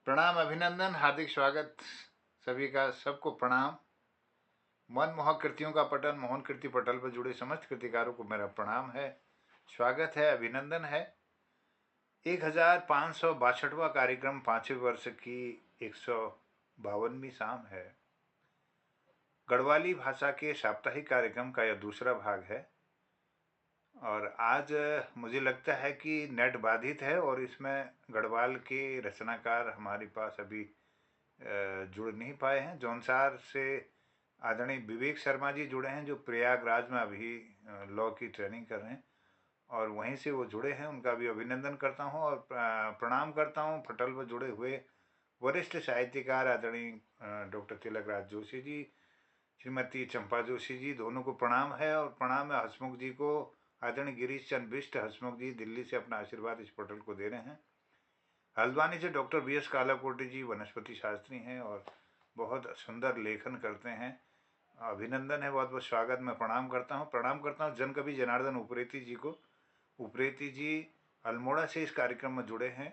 प्रणाम, अभिनंदन, हार्दिक स्वागत सभी का। सबको प्रणाम। मनमोहक कृतियों का पठन, मोहन कृति पटल पर जुड़े समस्त कृतिकारों को मेरा प्रणाम है, स्वागत है, अभिनंदन है। 1562वां कार्यक्रम, 5वें वर्ष की 152वीं शाम है। गढ़वाली भाषा के साप्ताहिक कार्यक्रम का यह दूसरा भाग है और आज मुझे लगता है कि नेट बाधित है और इसमें गढ़वाल के रचनाकार हमारे पास अभी जुड़ नहीं पाए हैं। जौनसार से आदरणीय विवेक शर्मा जी जुड़े हैं, जो प्रयागराज में अभी लॉ की ट्रेनिंग कर रहे हैं और वहीं से वो जुड़े हैं। उनका भी अभिनंदन करता हूं और प्रणाम करता हूं। फटल पर जुड़े हुए वरिष्ठ साहित्यकार आदरणीय डॉक्टर तिलक राज जोशी जी, श्रीमती चंपा जोशी जी, दोनों को प्रणाम है। और प्रणाम है हसमुख जी को। आदरणीय गिरीश चंद बिष्ट हसमुख जी दिल्ली से अपना आशीर्वाद इस पटल को दे रहे हैं। हल्द्वानी से डॉक्टर बी एस कालाकोटी जी वनस्पति शास्त्री हैं और बहुत सुंदर लेखन करते हैं। अभिनंदन है, बहुत बहुत स्वागत। मैं प्रणाम करता हूँ जन कवि जनार्दन उप्रेती जी को। उप्रेती जी अल्मोड़ा से इस कार्यक्रम में जुड़े हैं,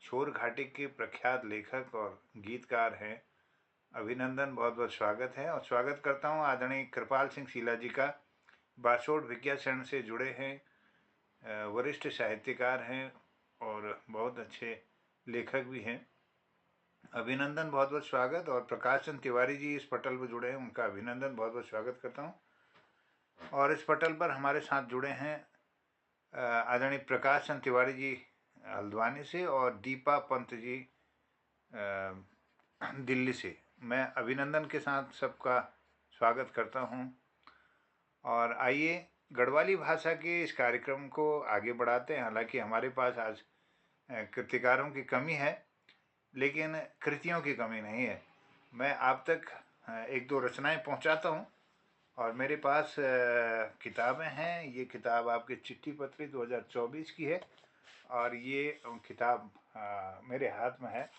शोर घाटी के प्रख्यात लेखक और गीतकार हैं। अभिनंदन, बहुत बहुत स्वागत है। और स्वागत करता हूँ आदरणीय कृपाल सिंह शीला जी का, बासोड़ विज्ञाचरण से जुड़े हैं, वरिष्ठ साहित्यकार हैं और बहुत अच्छे लेखक भी हैं। अभिनंदन, बहुत बहुत स्वागत। और प्रकाश चंद तिवारी जी इस पटल पर जुड़े हैं, उनका अभिनंदन, बहुत बहुत स्वागत करता हूँ। और इस पटल पर हमारे साथ जुड़े हैं आदरणीय प्रकाश चंद तिवारी जी हल्द्वानी से और दीपा पंत जी दिल्ली से। मैं अभिनंदन के साथ सबका स्वागत करता हूँ। और आइए गढ़वाली भाषा के इस कार्यक्रम को आगे बढ़ाते हैं। हालांकि हमारे पास आज कृतिकारों की कमी है, लेकिन कृतियों की कमी नहीं है। मैं आप तक एक दो रचनाएं पहुंचाता हूं और मेरे पास किताबें हैं। ये किताब आपकी चिट्ठी पत्री 2024 की है और ये किताब मेरे हाथ में है।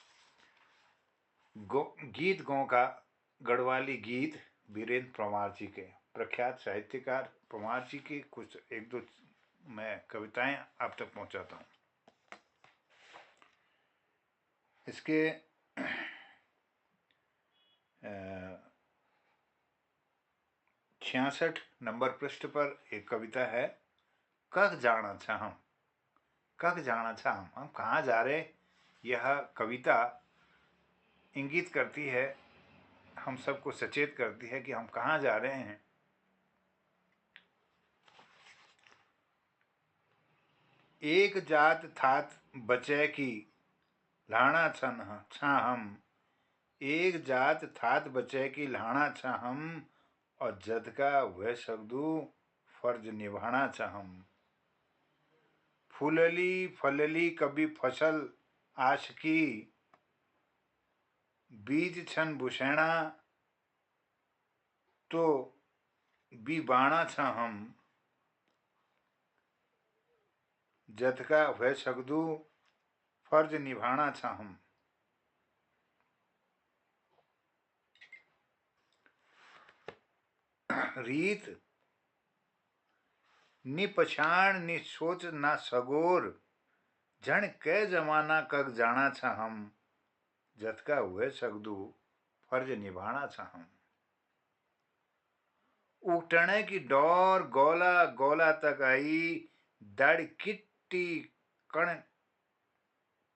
गीत गौ का गढ़वाली गीत वीरेंद्र परमार जी के, प्रख्यात साहित्यकार परमार जी की कुछ एक दो मैं कविताएं आप तक पहुंचाता हूं। इसके 66 नंबर पृष्ठ पर एक कविता है, कह जाना चाहम। कह जाना चाहम, हम कहाँ जा रहे। यह कविता इंगित करती है, हम सबको सचेत करती है कि हम कहाँ जा रहे हैं। एक जात थात बचे की लाना छा हम। एक जात थात बचे की लाना छा हम और जद का वह शब्दू फर्ज निभाना चाहम। फूलली फलली कभी फसल आश की, बीज छन बुषैणा तो बी बाणा छा हम। जद का वह शब्दू फर्ज निभाना छा हम। रीत नि पछाण नि सोच ना सगोर, जन कै जमाना कग जाना छा हम। जद का वह सगदू फर्ज निभाना छा हम। उठने की डोर गोला गोला तक आई, दड़ किट्टी कण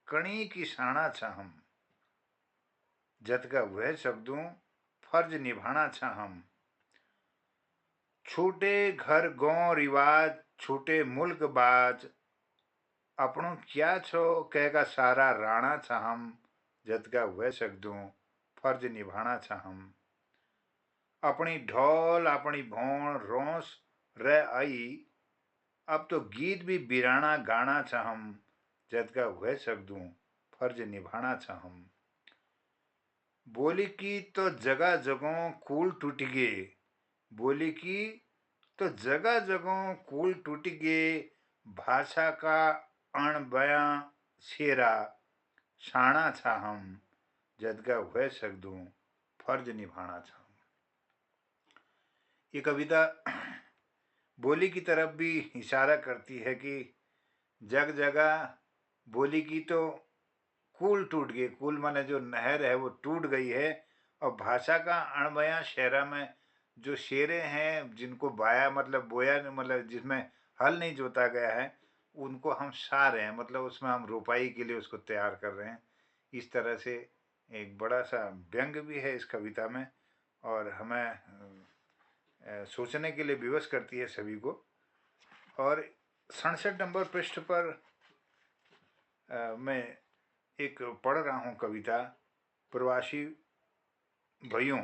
कणी की साना छा हम। जद का वह शब्दू फर्ज निभाना छा हम। छूटे घर गौ रिवाज छूटे मुल्क बाज, अपनों क्या छो कहेगा सारा राणा छा हम। जद का वह शब्दू फर्ज निभाना छा हम। अपनी ढोल अपनी भौण रोस रह आई, अब तो गीत भी बिराना गाना छा हम। जद का वह शब्दू फर्ज निभाना छा हम। बोली की तो जगह जगहों कूल टूट गए, बोली की तो जगह जगहों कूल टूट गए। भाषा का अणबयां शेरा शाना छा हम। जद का वह शब्दू फर्ज निभाना छा हम। ये कविता बोली की तरफ भी इशारा करती है कि जग जगह बोली की तो कुल टूट गए, कुल माने जो नहर है वो टूट गई है, और भाषा का अणबयां शेरा में जो शेरे हैं जिनको बाया मतलब बोया मतलब जिसमें हल नहीं जोता गया है, उनको हम सा रहे हैं, मतलब उसमें हम रोपाई के लिए उसको तैयार कर रहे हैं। इस तरह से एक बड़ा सा व्यंग भी है इस कविता में, और हमें सोचने के लिए विवश करती है सभी को। और 67 नंबर पृष्ठ पर मैं एक पढ़ रहा हूँ कविता, प्रवासी भाइयों।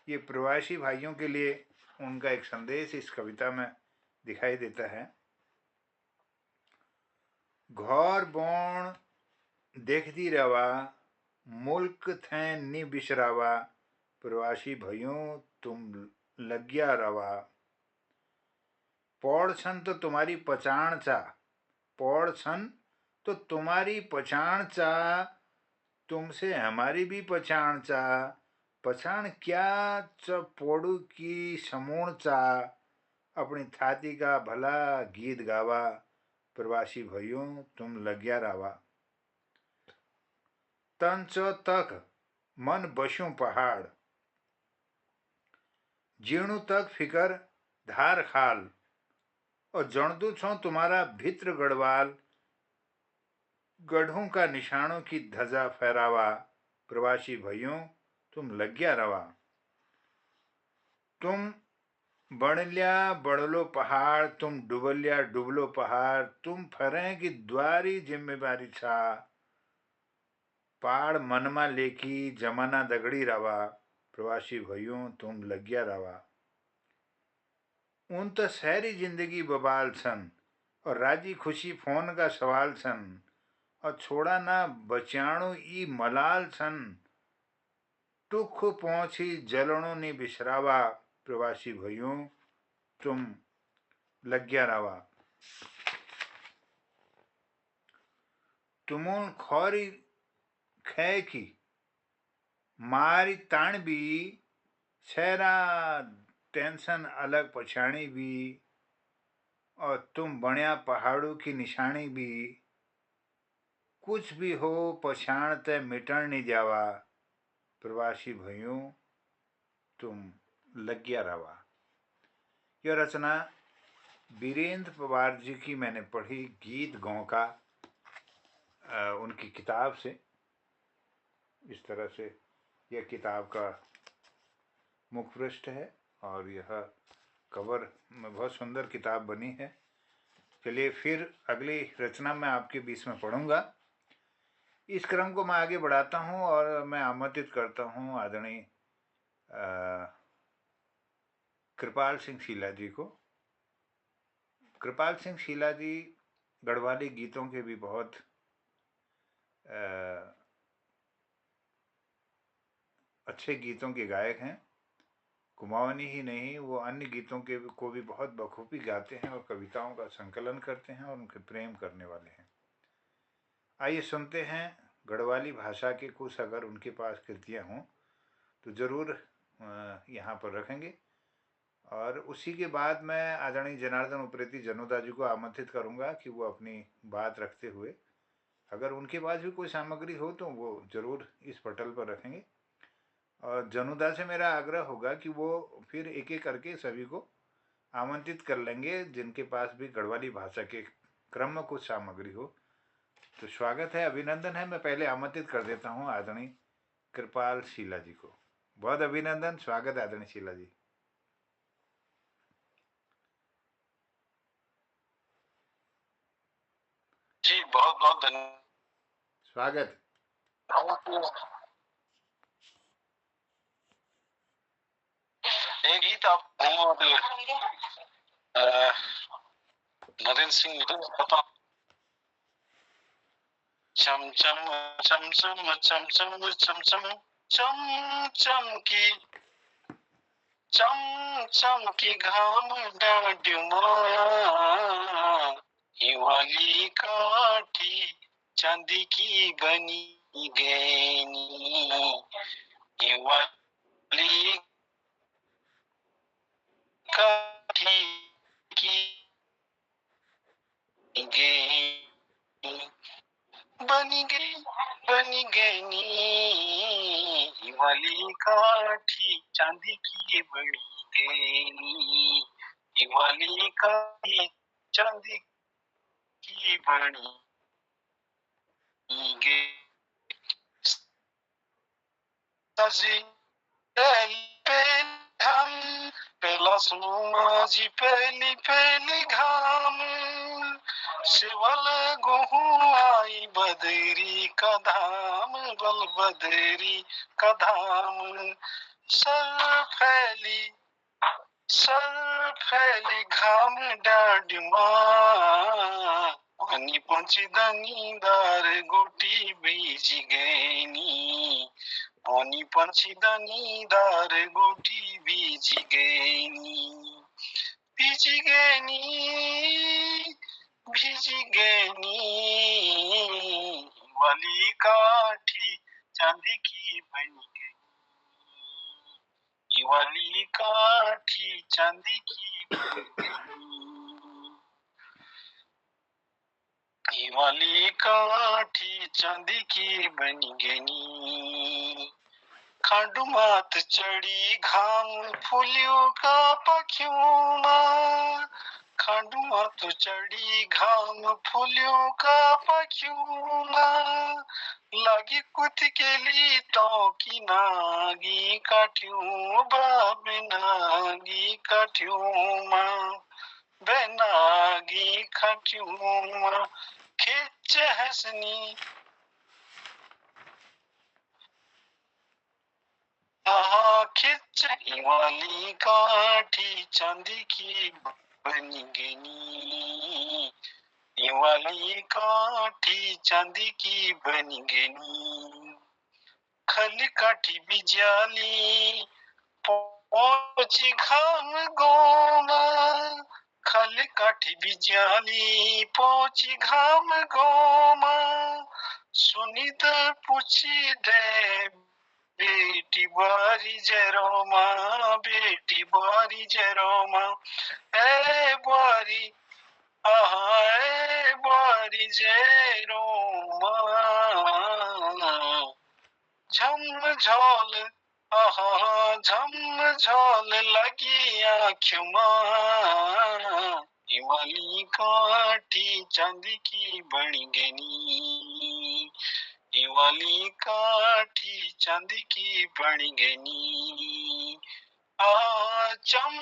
ये प्रवासी भाइयों के लिए उनका एक संदेश इस कविता में दिखाई देता है। घर बोण देखती रवा, मुल्क थे नी बिसरावा, प्रवासी भाइयों तुम लग्या रवा। पौड़ छन तो तुम्हारी पहचान चा, पौड़ छन तो तुम्हारी पहचान चा, तुमसे हमारी भी पहचान चा, पहचान क्या च पोड़ू की समूण चा, अपनी थाती का भला गीत गावा, प्रवासी भाइयों तुम लग्या रावा। तन च तक मन बस्यूं पहाड़, जीणु तक फिकर धार खाल, और जणदू छो तुम्हारा भित्र गढ़वाल, गढ़ों का निशानों की ध्वजा फहरावा, प्रवासी भाइयों तुम लग्या रवा। तुम बणल्या बड़लो पहाड़, तुम डुबल्या डुबलो पहाड़, तुम फरे की द्वारी जिम्मेवारी छा, पाड़ मनमा लेकी जमाना दगड़ी रवा, प्रवासी भाइयों तुम लग्या रवा। उन तो शहरी जिंदगी बबाल छन, और राजी खुशी फोन का सवाल छन, और छोड़ा ना बचाणु ई मलाल छन, टुख पहुंची जलणों ने बिसरावा, प्रवासी भाइयों तुम लग्या रवा। तुमुन खौरी खे की मारी ताण भी, शहरा टेंशन अलग पछाणी भी, और तुम बण्या पहाड़ों की निशानी भी, कुछ भी हो पछाण ते मिटण नहीं जावा, प्रवासी भाइयों तुम लग्या रवा। यह रचना वीरेंद्र पवार जी की मैंने पढ़ी, गीत गाँव का, उनकी किताब से। इस तरह से यह किताब का मुख पृष्ठ है, और यह कवर में बहुत सुंदर किताब बनी है। चलिए फिर अगली रचना मैं आपके बीच में पढ़ूंगा। इस क्रम को मैं आगे बढ़ाता हूँ, और मैं आमंत्रित करता हूँ आदरणीय कृपाल सिंह शीला जी को। कृपाल सिंह शीला जी गढ़वाली गीतों के भी बहुत अच्छे गीतों के गायक हैं। कुमाऊनी ही नहीं, वो अन्य गीतों के को भी बहुत बखूबी गाते हैं, और कविताओं का संकलन करते हैं, और उनके प्रेम करने वाले हैं। आइए सुनते हैं गढ़वाली भाषा के कुछ, अगर उनके पास कृतियाँ हों तो ज़रूर यहाँ पर रखेंगे। और उसी के बाद मैं आदरणीय जनार्दन उप्रेती जनुदा जी को आमंत्रित करूँगा कि वो अपनी बात रखते हुए, अगर उनके पास भी कोई सामग्री हो तो वो ज़रूर इस पटल पर रखेंगे। और जनुदा से मेरा आग्रह होगा कि वो फिर एक एक करके सभी को आमंत्रित कर लेंगे जिनके पास भी गढ़वाली भाषा के क्रम में कुछ सामग्री हो। तो स्वागत है, अभिनंदन है। मैं पहले आमंत्रित कर देता हूँ आदरणीय कृपाल शीला जी को। बहुत अभिनंदन, स्वागत है आदरणीय शीला जी। जी बहुत बहुत धन्यवाद। स्वागत। एक गीत आप नरेंद्र सिंह बताओ। चम चम चम चम चम चम चम चम चम चम की घाम डाड्युमा, हिवाली काठी चांदी की बनी गैनी, हिवाली काठी की गैनी, बनी गई नी वाली काठी चांदी की बनी गई नी वाली काठी चांदी की बनी गई सजी हम पहला सुमाजी पहली पहली घाम शिवल गुहू आई बदरी का धाम बल बदरी का धाम सर फैली घाम डाडमा पानी पहुंची दनीदार गोटी बीज गैनी पानी पहुंची दनीदार गोटी बीज गैनी बीज गैनी भीज गैनी वाली काठी चांदी की बनी गई वाली काठी चांदी की बनी वाली काठी चांदी की बनी गई खांडू मात चढ़ी घाम फूलियों का पखियों खांडू मात चढ़ी घाम फूलियों का पखियों लागी कुत के लिए तो की नागी काठियों बाब नागी काठियों बेनागी काठियों खिच हसनी खिच वाली काठी चांदी की बनी गई वाली काठी चांदी की बनी गई खली काठी बिजाली पहुंची घाम गोमा खली काठी बिजाली पहुंची घाम गोमा सुनित पूछी दे बेटी बारी जरोमा बेटी बारी जरोमा ए बारी ए बारी जरोमा झम झोल झम झोल लगी आँखों वाली काठी चांदी की बनी गई वाली काठी चांदी की बनी गई चम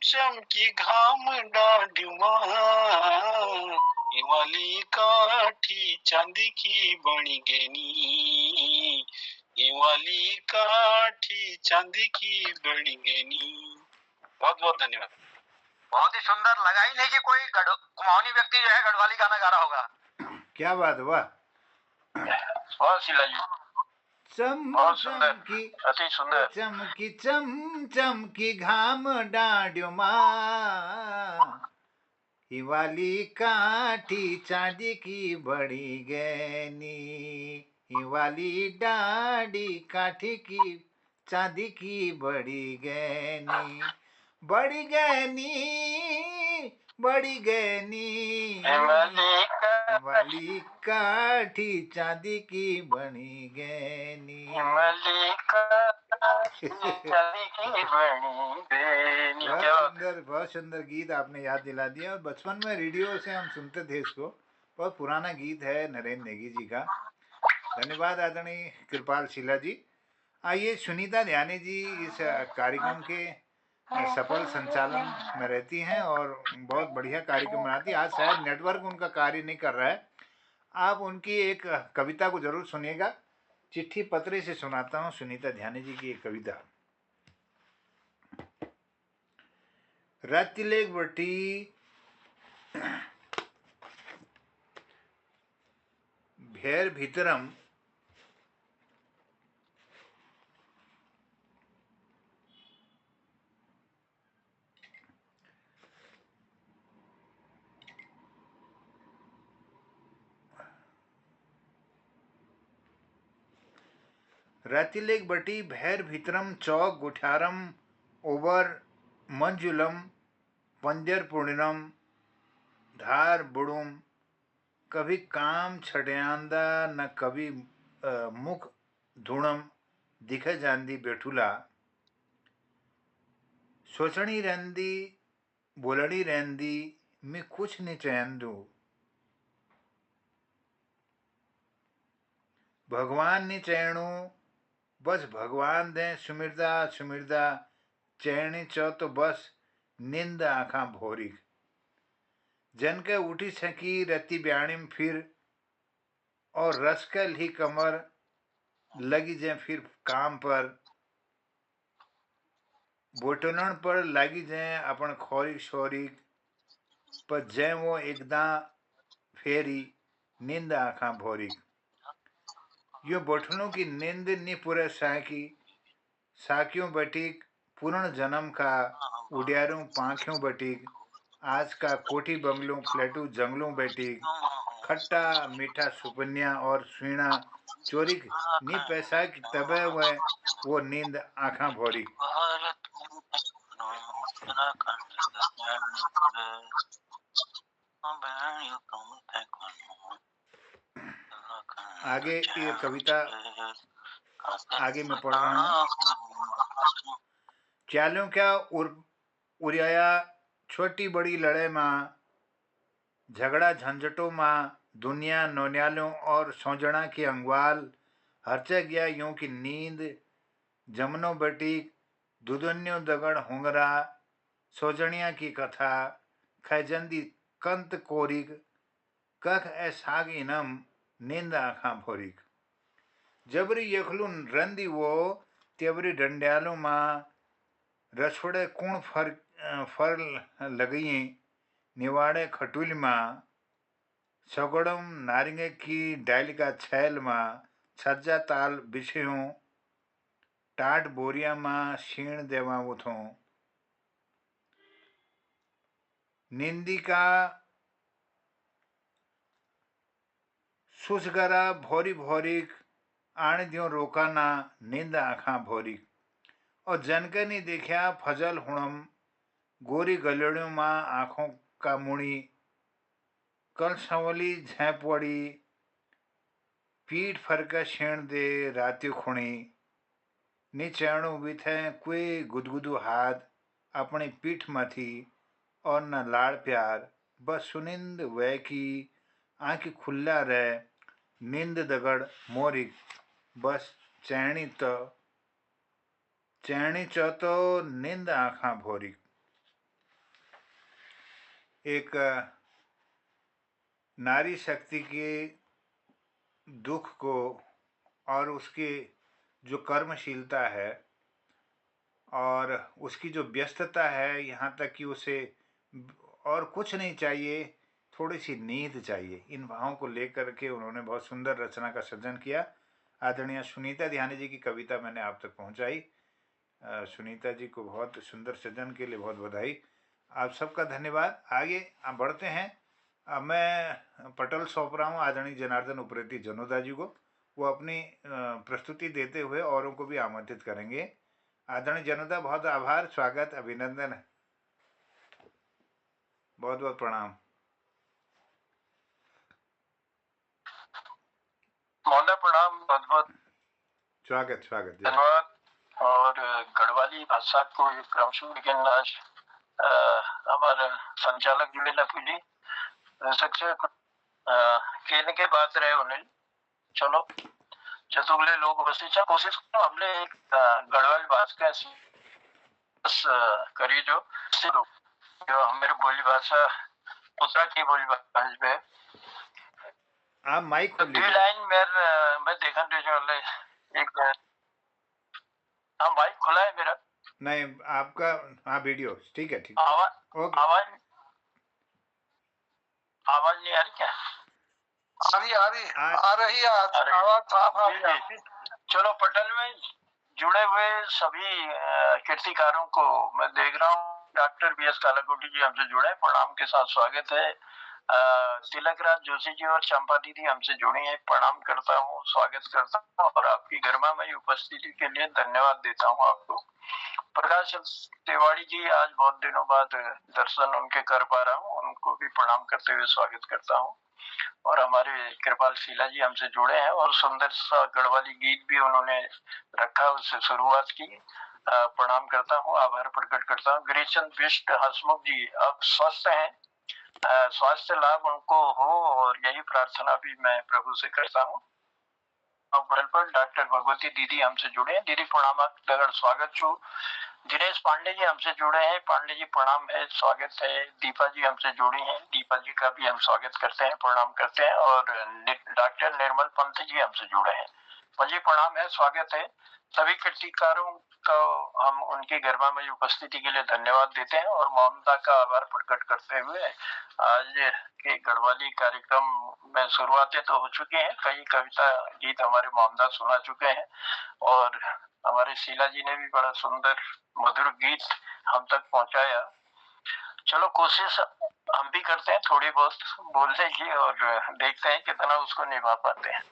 चम की घाम डाडुआ वाली काठी चांदी की बनी गई वाली काठी चांदी की बनी गई। बहुत बहुत धन्यवाद। बहुत ही सुंदर लगा ही नहीं कि कोई कुमाऊनी व्यक्ति जो है गढ़वाली गाना गा रहा होगा। क्या बात हुआ। बहुत शीला जी बहुत सुंदर अति सुंदर चमकी चम चमकी घाम डाड्यो वाली काठी चांदी की बड़ी गैनी वाली डाडी काठी की चांदी की बड़ी गैनी बड़ी गैनी बड़ी गैनी वाली काठी चांदी की बनी गैनी बहुत सुंदर गीत आपने याद दिला दिया। और बचपन में रेडियो से हम सुनते थे इसको। बहुत पुराना गीत है नरेंद्र नेगी जी का। धन्यवाद आदरणीय कृपाल शीला जी। आइए सुनीता ध्यानी जी इस कार्यक्रम के सफल संचालन में रहती हैं और बहुत बढ़िया कार्यक्रम बनाती है। आज शायद नेटवर्क उनका कार्य नहीं कर रहा है। आप उनकी एक कविता को जरूर सुनिएगा। चिट्ठी पत्र से सुनाता हूँ सुनीता ध्यानी जी की एक कविता। रातिलेक बटी भेर भीतरम रातिलेक बटी भैर भीतरम चौक गुठारम ओवर मंजुलम पंजर पूर्णिनम धार बुड़ुम कभी काम छड्यांदा न कभी मुख धुणम दिखे जांदी बेठुला सोचणी रहंदी बोलड़ी रहंदी मैं कुछ नहीं चैंदू भगवान नहीं चैणू बस भगवान दे सुमिरदा सुमिरदा चैणी चो तो बस निंद आँखा भोरी जन के उठी सकी रति ब्याणिम फिर और रसकल ही कमर लगी जे फिर काम पर बोटलन पर लगी जे अपन खोरी शोरी पर जै वो एकदा फेरी नींद आँखा भोरी यो बोठनों की नींद नी पूरे साकियों बटीक पूर्ण जन्म का उडियारों पांखों बटीक आज का कोठी बंगलों फ्लैटू जंगलों बटीक खट्टा मीठा सुपन्या और सुना चोरी नी पैसा की तबे वो नींद आँखा भोरी आगे ये कविता आगे मैं पढ़ रहा हूँ। चालों क्या उरियाया छोटी बड़ी लड़े माँ झगड़ा झंझटों माँ दुनिया नौनियालों और सोजणा की अंगवाल हरचे गया यूं की नींद जमनो बटीक दुदन्यो दगड़ होंगरा सोजणिया की कथा खैजंदी कंत कोरिक कख ए साग इनम नींद आँखा भोरिक जबरी यखलून रंदी वो तेवरी डंडियालों माँ रसोड़े कूण फर लगई निवाड़े खटुल माँ सगड़म नारिंगे की डाल का छैल माँ छज्जा ताल बिछेयों टाट बोरिया माँ शीण देवा उठों निंदी का सुसगरा भोरी भोरिक आण दियो रोकाना नींद आँखा भोरिक और जनके नहीं देखा फजल हुणम गोरी गलड़ियों माँ आँखों का मुड़ी कल संवली झैपड़ी पीठ फरका छेण दे रात्यो खुणी नी चैणु विथे कोई गुदगुदू हाथ अपनी पीठ मथी और न लाड़ प्यार बस सुनिंद वह की आँखी खुल्ला रहे नींद दगड़ मोरिक बस चैणी चो तो नींद आँखा भोरिक। एक नारी शक्ति के दुख को और उसके जो कर्मशीलता है और उसकी जो व्यस्तता है, यहाँ तक कि उसे और कुछ नहीं चाहिए, थोड़ी सी नींद चाहिए, इन भावों को लेकर के उन्होंने बहुत सुंदर रचना का सृजन किया। आदरणीय सुनीता ध्यानी जी की कविता मैंने आप तक पहुँचाई। सुनीता जी को बहुत सुंदर सृजन के लिए बहुत बधाई। आप सबका धन्यवाद। आगे बढ़ते हैं। मैं पटल सौंप रहा हूँ आदरणीय जनार्दन उप्रेती जनोदा जी को। वो अपनी प्रस्तुति देते हुए औरों को भी आमंत्रित करेंगे। आदरणीय जनोदा, बहुत आभार, स्वागत, अभिनंदन, बहुत बहुत प्रणाम। महोदय प्रणाम, बहुत बहुत स्वागत स्वागत धन्यवाद। और गढ़वाली भाषा को क्रमशः लेकिन आज हमारे संचालक जुड़े लफीली शिक्षक कहने के बात रहे उन्हें चलो जतुगले लोग बसी कोशिश करो हमने एक गढ़वाली भाषा करी जो हमारी बोली भाषा उत्तरा की बोली भाषा पे आप माइक खोल लीजिए। लाइन मैं देखा जो एक हाँ माइक खुला है मेरा। नहीं आपका, हाँ वीडियो ठीक है, ठीक है। आवाज नहीं आ रही क्या? आ रही आवाज साफ आ रही। चलो पटल में जुड़े हुए सभी कीर्तिकारों को मैं देख रहा हूँ। डॉक्टर बी एस कालाकोटी जी हमसे जुड़े, प्रणाम के साथ स्वागत है। तिलक राज जोशी जी और चंपा दीदी हमसे जुड़ी हैं, प्रणाम करता हूँ, स्वागत करता हूँ और आपकी गरिमामयी उपस्थिति के लिए धन्यवाद देता हूँ आपको। प्रकाश तिवारी जी, आज बहुत दिनों बाद दर्शन उनके कर पा रहा हूँ, उनको भी प्रणाम करते हुए स्वागत करता हूँ। और हमारे कृपाल शीला जी हमसे जुड़े हैं और सुंदर सा गढ़वाली गीत भी उन्होंने रखा, उससे शुरुआत की। प्रणाम करता हूँ, आभार प्रकट करता हूँ। गिरीशचंद बिष्ट हसमुख जी, अब स्वस्थ हैं, स्वास्थ्य लाभ उनको हो और यही प्रार्थना भी मैं प्रभु से करता हूँ। पर डॉक्टर भगवती दीदी हमसे जुड़े हैं, दीदी प्रणाम, स्वागत छू। दिनेश पांडे जी हमसे जुड़े हैं, पांडे जी प्रणाम है, स्वागत है। दीपा जी हमसे जुड़ी हैं, दीपा जी का भी हम स्वागत करते हैं, प्रणाम करते हैं। और डॉक्टर निर्मल पंत जी हमसे जुड़े हैं, मुझे प्रणाम है, स्वागत है। सभी कीर्तिकारों को हम उनकी गरिमामयी उपस्थिति के लिए धन्यवाद देते हैं और ममता का आभार प्रकट करते हुए आज के गढ़वाली कार्यक्रम में शुरुआतें तो हो चुकी हैं, कई कविता गीत हमारे मोहम्मदा सुना चुके हैं और हमारे शीला जी ने भी बड़ा सुंदर मधुर गीत हम तक पहुंचाया। चलो कोशिश हम भी करते हैं थोड़ी बहुत बोलने की और देखते हैं कितना उसको निभा पाते हैं।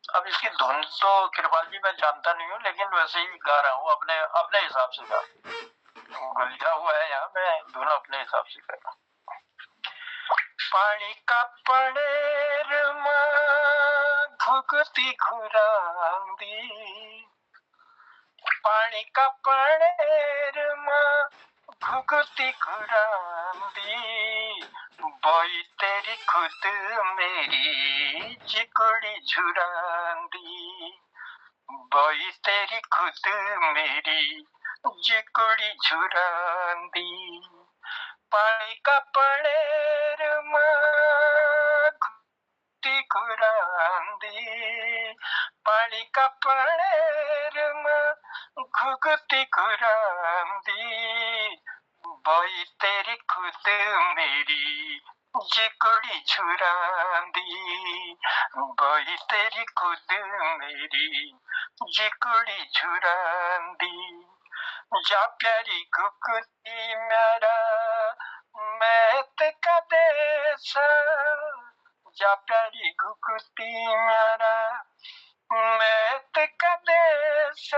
अब इसकी धुन तो कृपाल जी मैं जानता नहीं हूँ, लेकिन वैसे ही गा रहा हूँ, अपने अपने हिसाब से गा, लिखा हुआ है यहाँ, मैं धुन अपने हिसाब से कर रहा हूँ। पानी का पड़ेर घुगती घुरांदी, पानी का पड़ेर घुगती घुरांदी, बोई तेरी खुद मेरी चिकुड़ी झुरांदी, बोई तेरी खुद मेरी चिकुड़ी झुरांदी, पानी का पड़ेर घुगती घुरांदी, पानी का पड़ेर घुगती घुरांदी, बोई तेरी खुद मेरी जिकुड़ी झुरांदी, बोई तेरी खुद मेरी जिकुड़ी झुरांदी, जा प्यारी घुगती मेरा मैत का देश, जा प्यारी घुगती मेरा मैत का देश,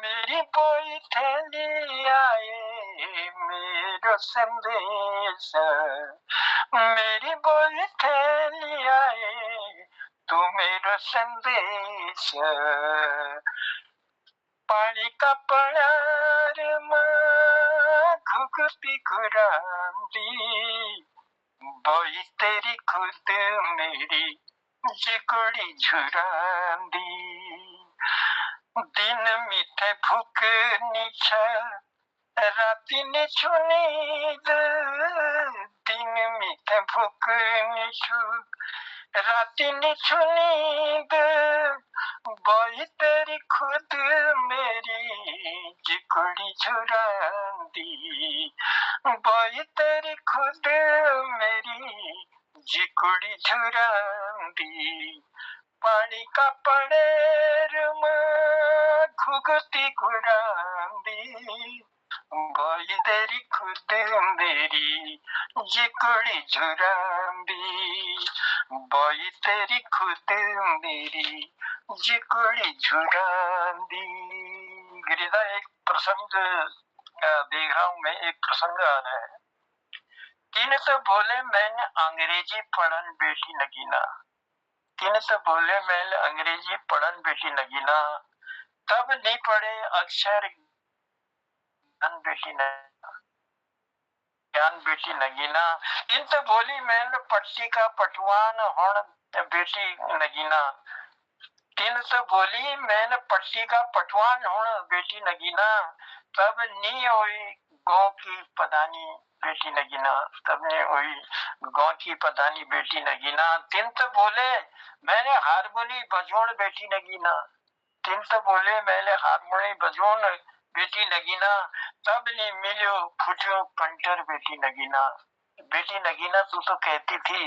मेरी बोई थैली आए मेरो संदेश, मेरी बोई थैली आए तू मेरो संदेश, पानी का पड़ार घुगती घुरांदी, बोई तेरी खुद मेरी जिकुड़ी झुरांदी, दिन मीठे भूख नीचा राती नीचू नींद, दिन मीठे भूख नीचू राती नीचू नींद, बोई तेरी खुद मेरी जिकुड़ी झुरांदी, बोई तेरी खुद मेरी जिकुड़ी झुरांदी, पानी का पड़ेर घुगती घुरांदी, बोई तेरी खुद मेरी जिकुड़ी झुरांदी, बोई तेरी खुद मेरी जिकुड़ी झुरांदी। गिरिजा, एक प्रसंग देख रहा हूँ मैं, एक प्रसंग आ रहा है। तीन तो बोले मैंने अंग्रेजी पढ़न बेटी नगीना, तीन तो बोले मैंने अंग्रेजी पढ़न बेटी नगीना, तब नहीं पढ़े अक्षर ज्ञान बेटी नगीना, ज्ञान बेटी नगीना, तीन तो बोली मैंने पट्टी का पटवान होण बेटी नगीना, तीन तो बोली मैंने पट्टी का पटवान होण बेटी नगीना, तब नहीं हुई गाँव की पदानी बेटी नगीना, तब नहीं हुई गाँव की पदानी बेटी नगीना, तीन तो बोले मैंने हारमोनी बजोण बेटी नगीना, तीन तो बोले मैंने हारमोनी बजोण बेटी नगीना, तब नहीं मिलो फुटियो पंटर बेटी नगीना, बेटी नगीना तू तो कहती थी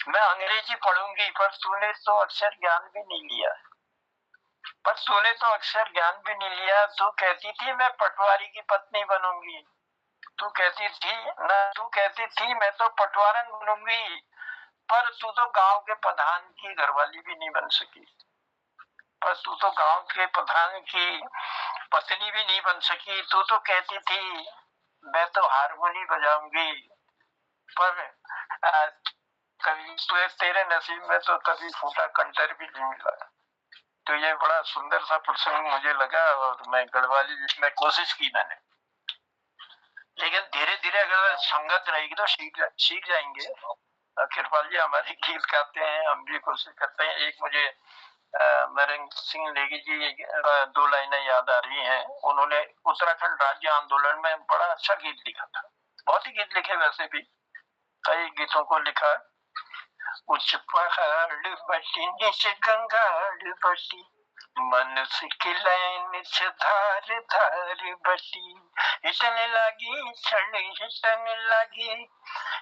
मैं अंग्रेजी पढ़ूंगी, पर तूने तो अक्षर ज्ञान भी नहीं लिया, पर तूने तो अक्षर ज्ञान भी नहीं लिया, तू कहती थी मैं पटवारी की पत्नी बनूंगी, तू कहती थी मैं तो पटवारन बनूंगी, पर तू तो गांव के प्रधान की घरवाली भी नहीं बन सकी, पर तू तो गांव के प्रधान की पत्नी भी नहीं बन सकी। तू तो कहती थी मैं तो हारमोनी बजाऊंगी, पर कभी तेरे नसीब में तो कभी फूटा कंटर भी नहीं मिला। तो ये बड़ा सुंदर सा प्रसंग मुझे लगा और मैं गढ़वाली में कोशिश की मैंने, लेकिन धीरे धीरे अगर संगत रहेगी तो सीख जाएंगे। कृपाल जी हमारे गीत गाते हैं, हम भी कोशिश करते हैं। एक मुझे नरेंद्र सिंह नेगी जी 2 लाइनें याद आ रही हैं। उन्होंने उत्तराखंड राज्य आंदोलन में बड़ा अच्छा गीत लिखा था, बहुत ही गीत लिखे, वैसे भी कई गीतों को लिखा। उच्च पहाड़ बटी नीचे गंगाड़ बटी, मनुष्य की लाइन से धार धार बटी, हिटने लगी क्षण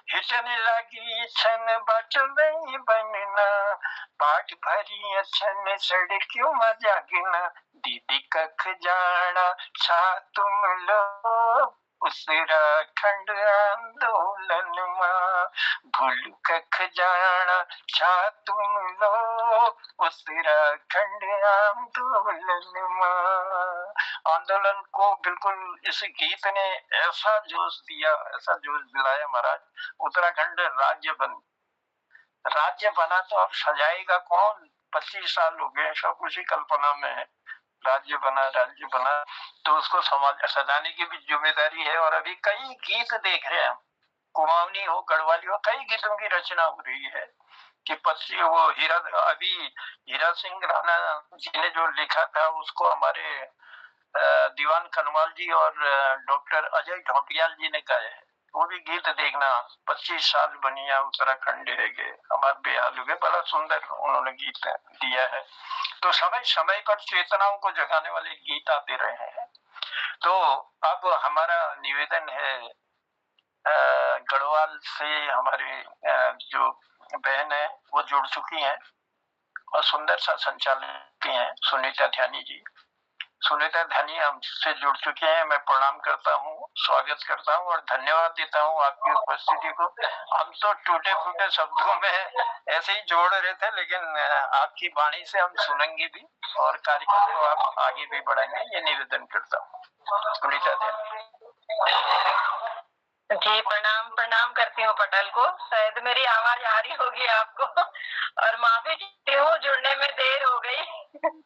हिटने लगी क्षण बाट नहीं बनना, पाठ भरी अछन सड़क्यों में जागना, दीदी कख जाना छा तुम लोग उत्तराखंड आंदोलन में, भूल कख जाना छा तुम लोग उत्तराखंड आंदोलन में। आंदोलन को बिल्कुल इस गीत ने ऐसा जोश दिया, ऐसा जोश दिलाया महाराज। उत्तराखंड राज्य बना तो अब सजाएगा कौन? 25 साल हो गए, सब उसी कल्पना में है। राज्य बना तो उसको सजाने की भी जिम्मेदारी है। और अभी कई गीत देख रहे हैं हम, कुमाऊनी हो, गढ़वाली हो, कई गीतों की रचना हो रही है कि पक्षी वो हीरा सिंह राणा जी ने जो लिखा था उसको हमारे दीवान कनवाल जी और डॉक्टर अजय ढोटियाल जी ने गाया है। वो भी गीत देखना, 25 साल बनिया उत्तराखंड है हमारे बेहाल हो गए, बड़ा सुंदर उन्होंने गीत दिया है। तो समय समय पर चेतनाओं को जगाने वाले गीत आते रहे हैं। तो अब हमारा निवेदन है, गढ़वाल से हमारे जो बहन है वो जुड़ चुकी हैं और सुंदर सा संचालन की हैं, सुनीता ध्यानी जी। सुनीता ध्यानी हमसे जुड़ चुके हैं। मैं प्रणाम करता हूँ, स्वागत करता हूँ और धन्यवाद देता हूँ आपकी उपस्थिति को। हम तो टूटे फूटे शब्दों में ऐसे ही जोड़ रहे थे, लेकिन आपकी वाणी से हम सुनेंगे भी और कार्यक्रम को आप आगे भी बढ़ाएंगे, ये निवेदन करता हूँ। सुनीता ध्यानी जी, प्रणाम करती हूँ पटेल को। शायद मेरी आवाज आ रही होगी आपको और माफी चाहती हूँ, जुड़ने में देर हो गई।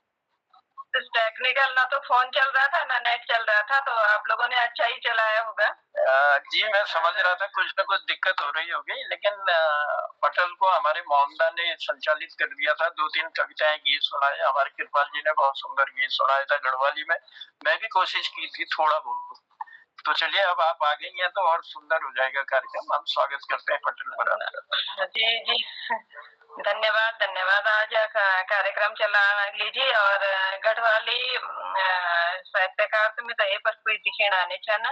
टेक्निकल ना तो फोन चल रहा था ना नेट चल रहा था, तो आप लोगों ने अच्छा ही चलाया होगा। जी मैं समझ रहा था कुछ ना कुछ दिक्कत हो रही होगी, लेकिन पटेल को हमारे मोहम्मदा ने संचालित कर दिया था। 2-3 कविताएं गीत सुनाए, हमारे कृपाल जी ने बहुत सुंदर गीत सुनाया था गढ़वाली में। मैं भी कोशिश की थी थोड़ा बहुत। तो चलिए अब आप आ गई हैं तो और सुंदर हो जाएगा कार्यक्रम। हम स्वागत करते हैं पटेल महाराज। जी धन्यवाद। आज कार्यक्रम चला लीजिए और गढ़वाली साहित्यकार तुम्हें दये पर कोई दिखे आने छाना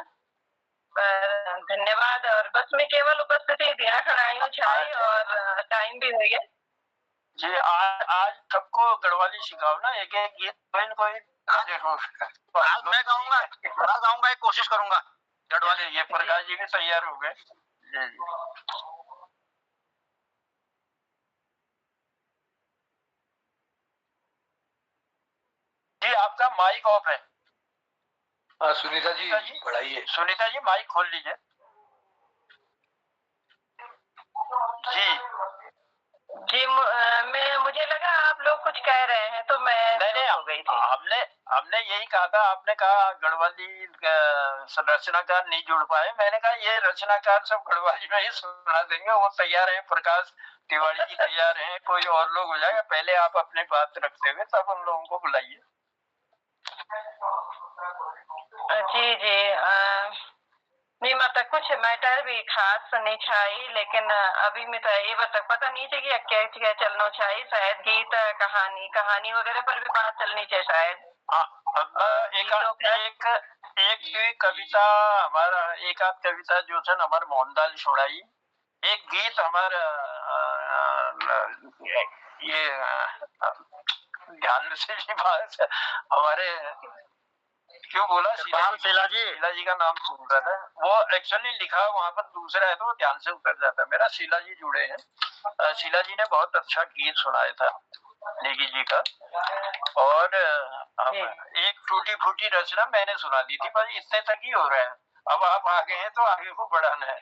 धन्यवाद। और बस मैं केवल उपस्थिति देना खड़ाई हूँ छाई और टाइम भी हो गया जी। आज सबको गढ़वाली सिखाओ ना, एक एक गीत कोई आज मैं गाऊंगा, एक कोशिश करूंगा गढ़वाली। ये प्रकाश जी भी तैयार हो गए। जी आपका माइक ऑफ है। सुनीता जी बढ़ाइए। सुनीता जी माइक खोल लीजिए। जी मुझे लगा आप लोग कुछ कह रहे हैं तो मैं नहीं हो गई थी। हमने यही कहा था, आपने कहा गढ़वाली रचनाकार नहीं जुड़ पाए। मैंने कहा ये रचनाकार सब गढ़वाली में ही सुना देंगे, वो तैयार है। प्रकाश तिवारी जी तैयार हैं, कोई और लोग हो जाएगा। पहले आप अपनी बात रखते हुए तब हम लोगों को बुलाइए। जी नहीं मतलब कुछ मैटर भी खास नहीं छाई, लेकिन अभी में तो ये पता नहीं थी कि क्या क्या चलना चाहिए। शायद गीत कहानी वगैरह पर भी बात चलनी चाहिए शायद। एक कविता हमारा, एक आध कविता जो है हमारे मोहनदाल छोड़ाई, एक गीत हमारा ये ध्यान से हमारे क्यों बोला? शीला जी। शीला जी का नाम सुन रहा था, वो एक्चुअली लिखा वहां पर दूसरा है तो वो ध्यान से उतर जाता है। मेरा शीला जी जुड़े हैं। शीला जी ने बहुत अच्छा गीत सुनाया था नेगी जी का, और एक टूटी फूटी रचना मैंने सुना दी थी, पर इतने तक ही हो रहा है। अब आप आगे हैं तो आगे को बढ़ाना है।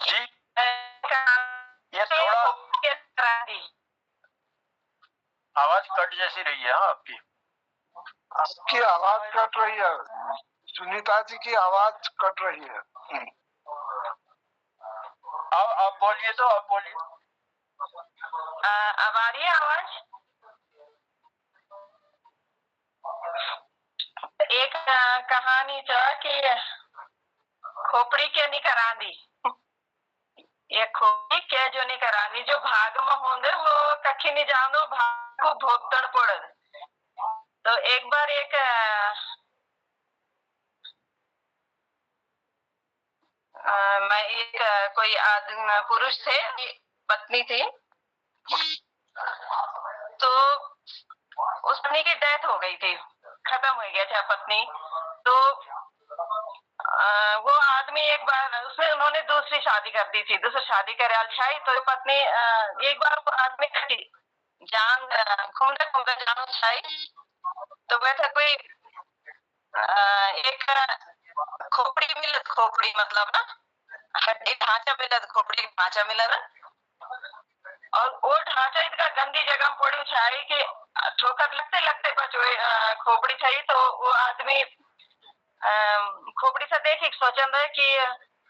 जी ये थोड़ा आवाज कट जैसी रही है। हाँ, आपकी आवाज कट रही है, सुनीता जी की आवाज कट रही है। आप बोलिए, तो आप बोलिए। अब आ रही है आवाज? एक कहानी था कि खोपड़ी के नहीं करांदी, ये खोपड़ी के जो नहीं करांदी, जो भाग में होंगे वो कखी नहीं जानो, भाग को भोगतन पड़े। तो एक बार एक मैं एक कोई आदमी पुरुष थे, पत्नी थी, तो उस पत्नी की डेथ हो गई थी, खत्म हो गया था पत्नी। तो वो आदमी एक बार उसने उन्होंने दूसरी शादी कर दी थी, दूसरी शादी करे छाई। तो पत्नी एक बार वो आदमी की जान घूमते घूमते जान छाई, तो वैसे कोई एक खोपड़ी मिलत, खोपड़ी मतलब ना हड्डी ढांचा मिलत, खोपड़ी ढांचा मिला ना, और वो ढांचा इतना गंदी जगह में पड़ी छाई कि ठोकर लगते लगते बच खोपड़ी छाई। तो वो आदमी खोपड़ी से देखी सोचन रहे कि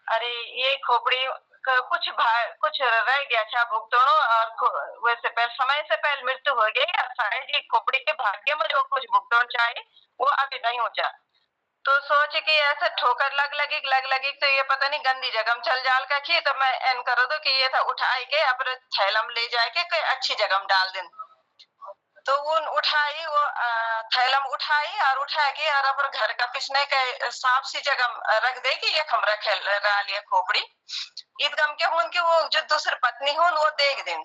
अरे ये खोपड़ी कुछ रह गया था भुगतोनो, और वैसे पहले समय से पहले मृत्यु हो गई, शायद ये खोपड़ी के भाग्य में जो कुछ भुगतोन चाहे वो अभी नहीं हो जा। तो सोच कि ऐसे ठोकर लग लगी तो ये पता नहीं गंदी जगह में चल जाल का थी। तो मैं एन करो दो कि ये था उठाई के अपने थैलम ले जाए के कोई अच्छी जगह में डाल दें। तो वो उठाई, वो थैलम उठाई और उठा के और अपने घर का पिछने के साफ सी जगह रख दे कि ये खमरा खेल रहा लिया खोपड़ी ईदगम के हों कि वो जो दूसरी पत्नी हो वो देख दें,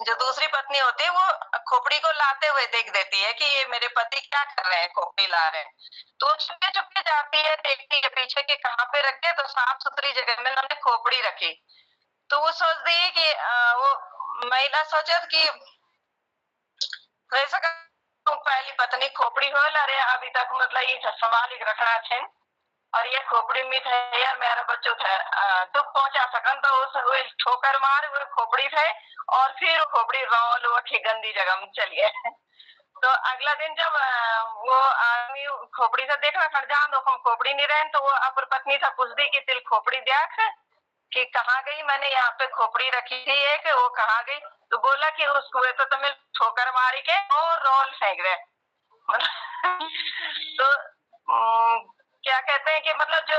जो दूसरी पत्नी होती है वो खोपड़ी को लाते हुए देख देती है कि ये मेरे पति क्या कर रहे हैं, खोपड़ी ला रहे हैं। तो चुपके चुपके जाती है, देखती है पीछे कि कहाँ पे रखे, तो साफ सुथरी जगह में उन्होंने खोपड़ी रखी। तो वो सोचती है कि वो महिला सोचत कि वैसा पहली पत्नी खोपड़ी हो अरे अभी तक मतलब ये संभाल के रखना है, और ये खोपड़ी में थे यार मेरा बच्चों था दुख पहुंचा सकन, तो उस ठोकर मार वो खोपड़ी थे, और फिर खोपड़ी रोल उठी गंदी जगह में चली गए। तो अगला दिन जब वो आदमी खोपड़ी से देखना खड़ जान तो खोपड़ी नहीं रहे, तो वो अपन पत्नी से पूछ दी कि तिल खोपड़ी देख कि कहाँ गई, मैंने यहाँ पे खोपड़ी रखी थी एक, वो कहाँ गई। तो बोला कि उसको तो तुम्हें ठोकर मारी के और रोल फेंक रहे। तो क्या कहते हैं कि मतलब जो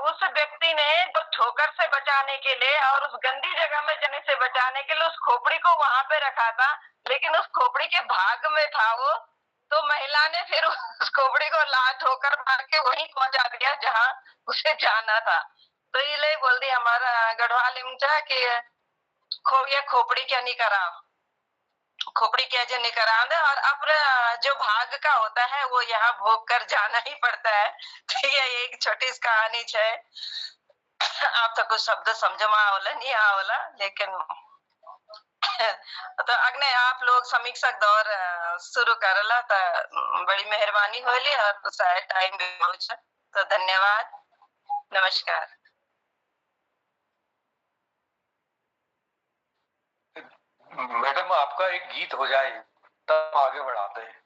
उस व्यक्ति ने जो ठोकर से बचाने के लिए और उस गंदी जगह में जाने से बचाने के लिए उस खोपड़ी को वहां पे रखा था, लेकिन उस खोपड़ी के भाग में था वो, तो महिला ने फिर उस खोपड़ी को ला ठोकर मार के वहीं पहुंचा दिया जहां उसे जाना था। तो ये बोल दी हमारा गढ़वाल इमचा कि ये खोपड़ी क्या नहीं करा, खोपड़ी कैसे नहीं करा दे, और अपने जो भाग का होता है वो यहाँ भोग कर जाना ही पड़ता है। तो ये एक छोटी सी कहानी है। आप तो कुछ शब्द समझ में आवला नहीं आवला, लेकिन तो अगने आप लोग समीक्षक दौर शुरू करला तो बड़ी मेहरबानी होली, और शायद टाइम भी पहुंच। तो धन्यवाद, नमस्कार। मैडम आपका एक गीत हो जाए तब आगे बढ़ाते हैं।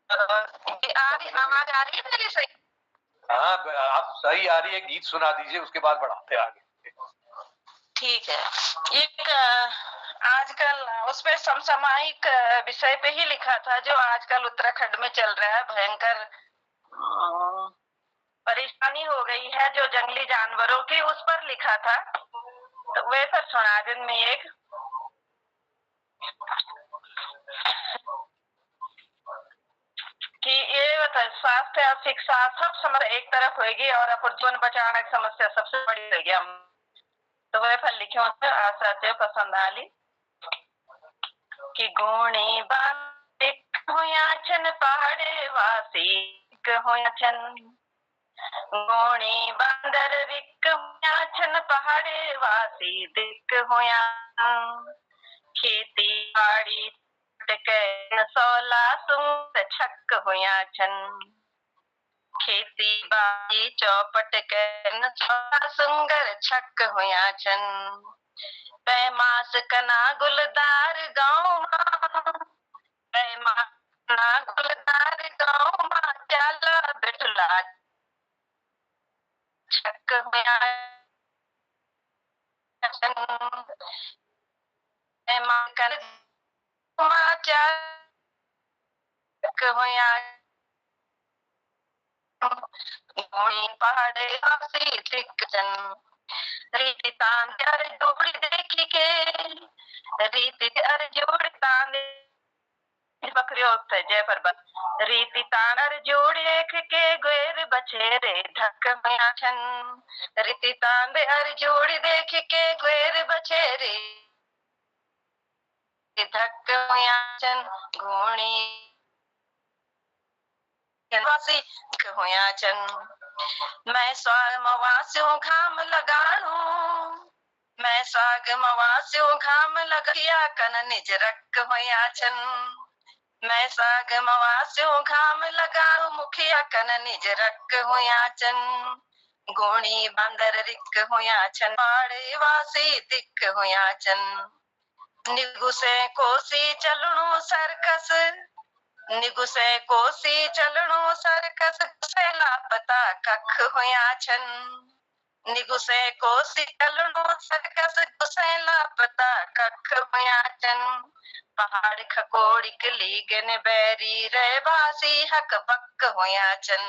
आवाज आ रही है मेरी सही? हाँ आप सही आ रही है, गीत सुना दीजिए उसके बाद बढ़ाते आगे। ठीक है। एक आजकल उसमें समसामयिक विषय पे ही लिखा था जो आजकल उत्तराखंड में चल रहा है, भयंकर परेशानी हो गई है जो जंगली जानवरों की, उस पर लिखा था। तो वे पर सुना दिन में एक कि ये स्वास्थ्य और शिक्षा सब समस्या एक तरफ होगी और अपन जीवन बचाने की समस्या सबसे बड़ी होगी। हम तो वह फल लिखो आशा से पसंद आली कि गुणी बांधिक होया छन पहाड़े वासी होया छन, गुणी बंदर विक होया छन पहाड़े वासी दिक होया, खेती बाड़ी के सोला सुंग छक होया छन, खेती बाड़ी चौपट के सोला सुंगर छक होया छन, पैमास कना गुलदार गाँव पैमास कना गुलदार गाँव चाला बिटला छक होया छन, पैमास कना छक होया गुणी पहाड़े वासी दिक छन, रीति तान अर जोड़ी देखी के रीति अर जोड़ी तान बकरियों से जय पर रीति तान अर जोड़ी देख के गुएर बछेरे धक होया छन, रीति तान अर जोड़ी देख के गुएर बछेरे धक होया छन, गुणी वासी होया छन, मैं स्वाग मवास्यों घाम लगाणू, मैं स्वाग मवास्यों घाम लगिया कन निज रख होया छन, मैं स्वाग मवास्यों घाम लगाऊ मुखिया कन निज रख होया छन, गुणी बंदर रिक होया छन पहाड़े वासी दिक होया छन, निगुसे कोसी चलणू सरकस निगुसे कोसी चलणो सरकस से लापता कख होया छन, निगुसे कोसी चलणो सरकस गुसे लापता कख होया छन, पहाड़ खकोड़ी लीगन बैरी रे बासी हक बक होया छन,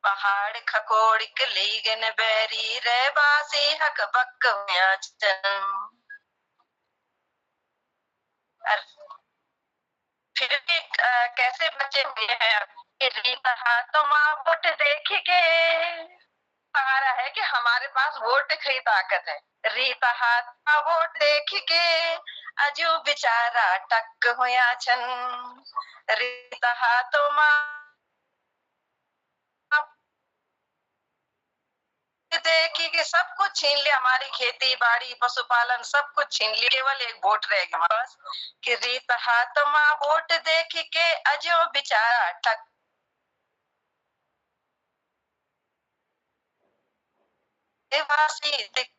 पहाड़ खकोड़ी लीगन बैरी रे बासी हक बक होया छन। फिर भी कैसे बचे हुए हैं रीता हाथों माँ वोट देख के आ रहा है कि हमारे पास वोट की ताकत है, रीता हाथ माँ वोट देख के अजू बेचारा टक होया छन, रीता हाथों माँ देखी कि सब कुछ छीन लिया, हमारी खेती बाड़ी पशुपालन सब कुछ छीन लिया, केवल एक वोट रह गया हमारे पास कि रीत हाथ माँ वोट देख के अजो बेचारा टक वासी दिक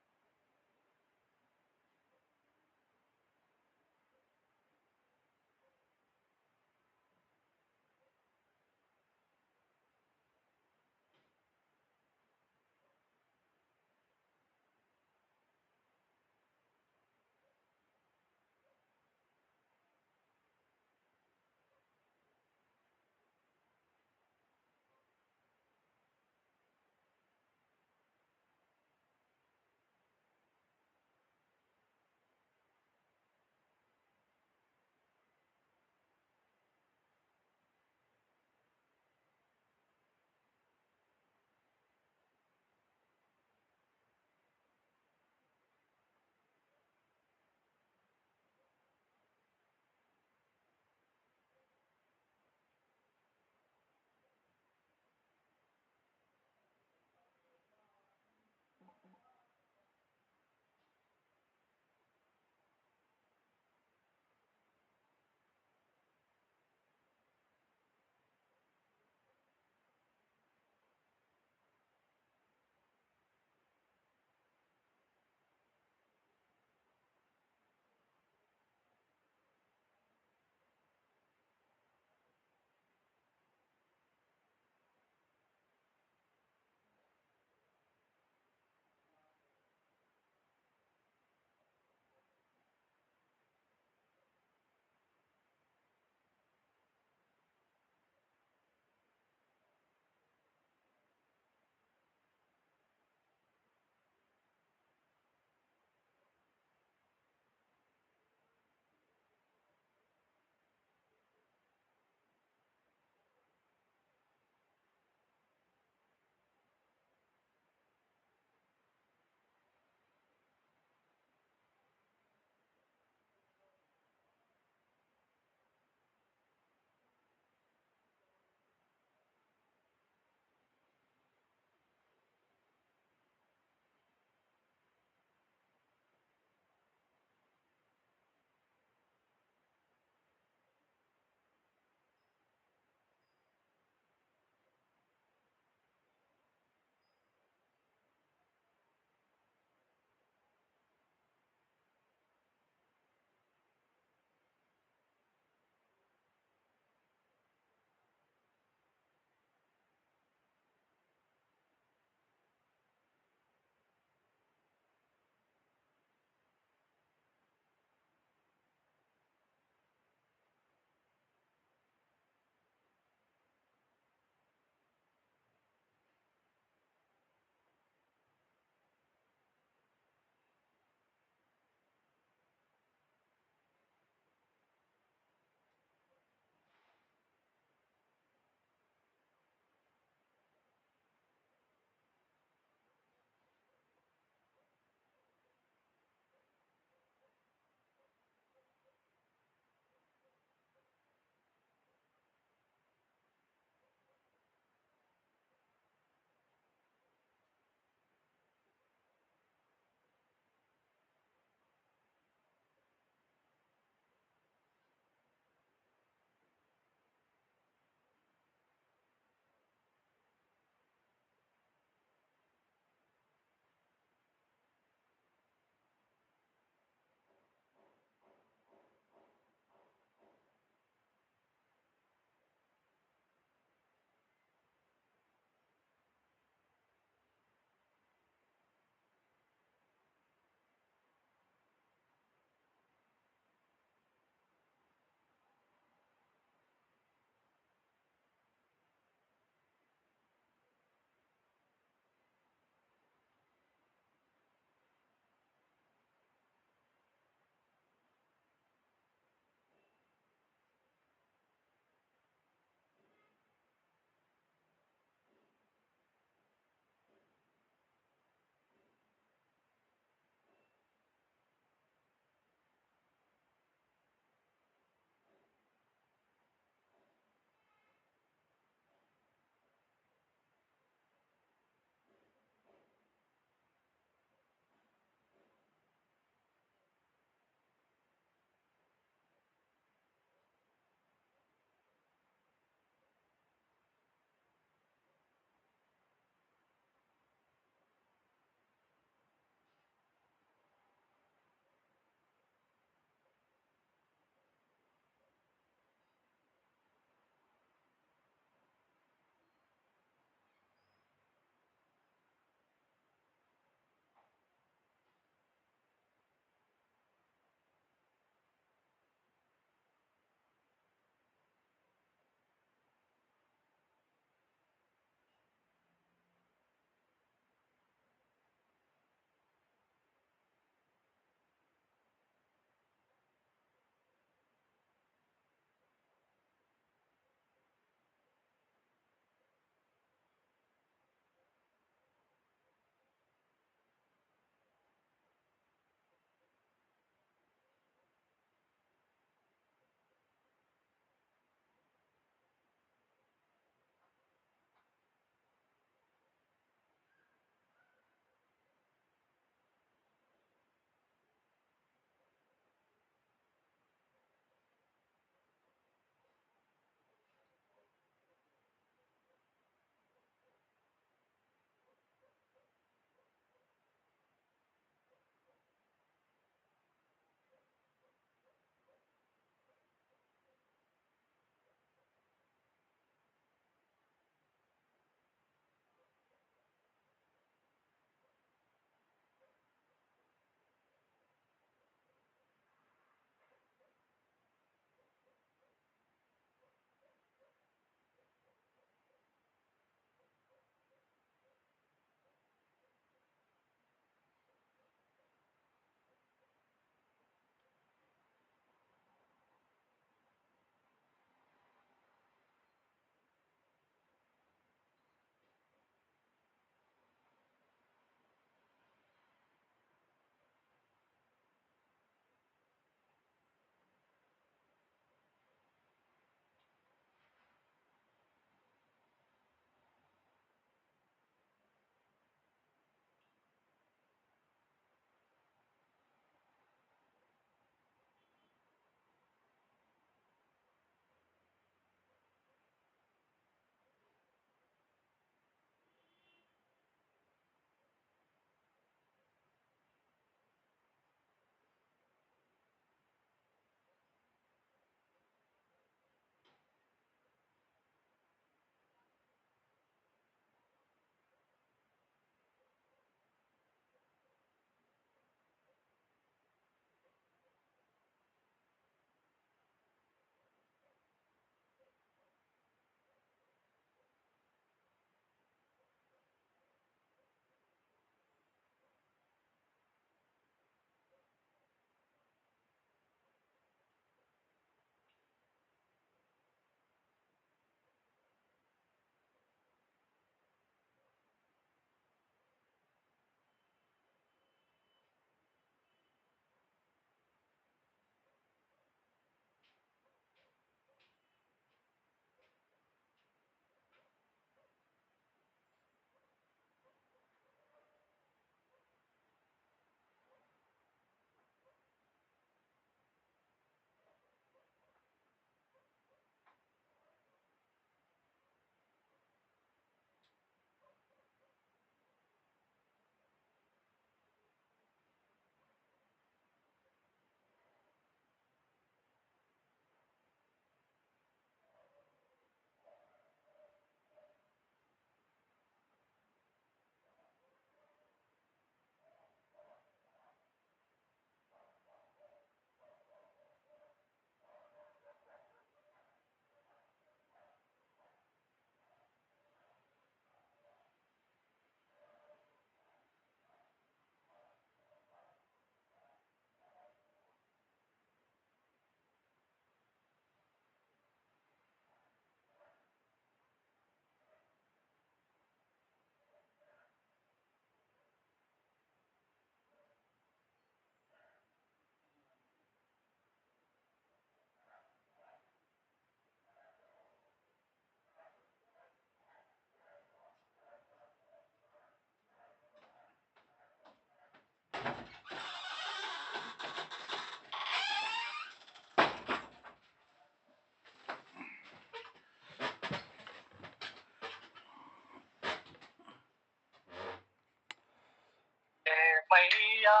मैया,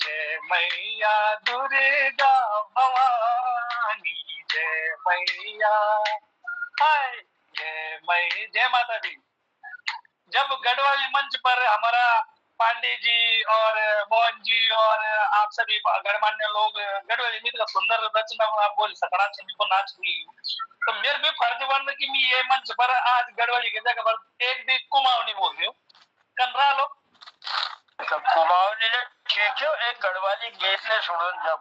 जय मैया दुर्गा भवानी, जय मैया, हाय जय माता दी। जब गढ़वाली मंच पर हमारा पांडे जी और मोहन जी और आप सभी गणमान्य लोग गढ़वाली नृत्य का सुंदर रचना आप बोल सकना चाहिए को नाच हुई, तो मेरे भी फर्ज बन कि मैं ये मंच पर आज गढ़वाली की जगह पर एक दिन कुमाऊनी बोल रही हूँ कनरा लो कुमाऊनी ने ठीक है, एक गढ़वाली गीत ने सुनो जब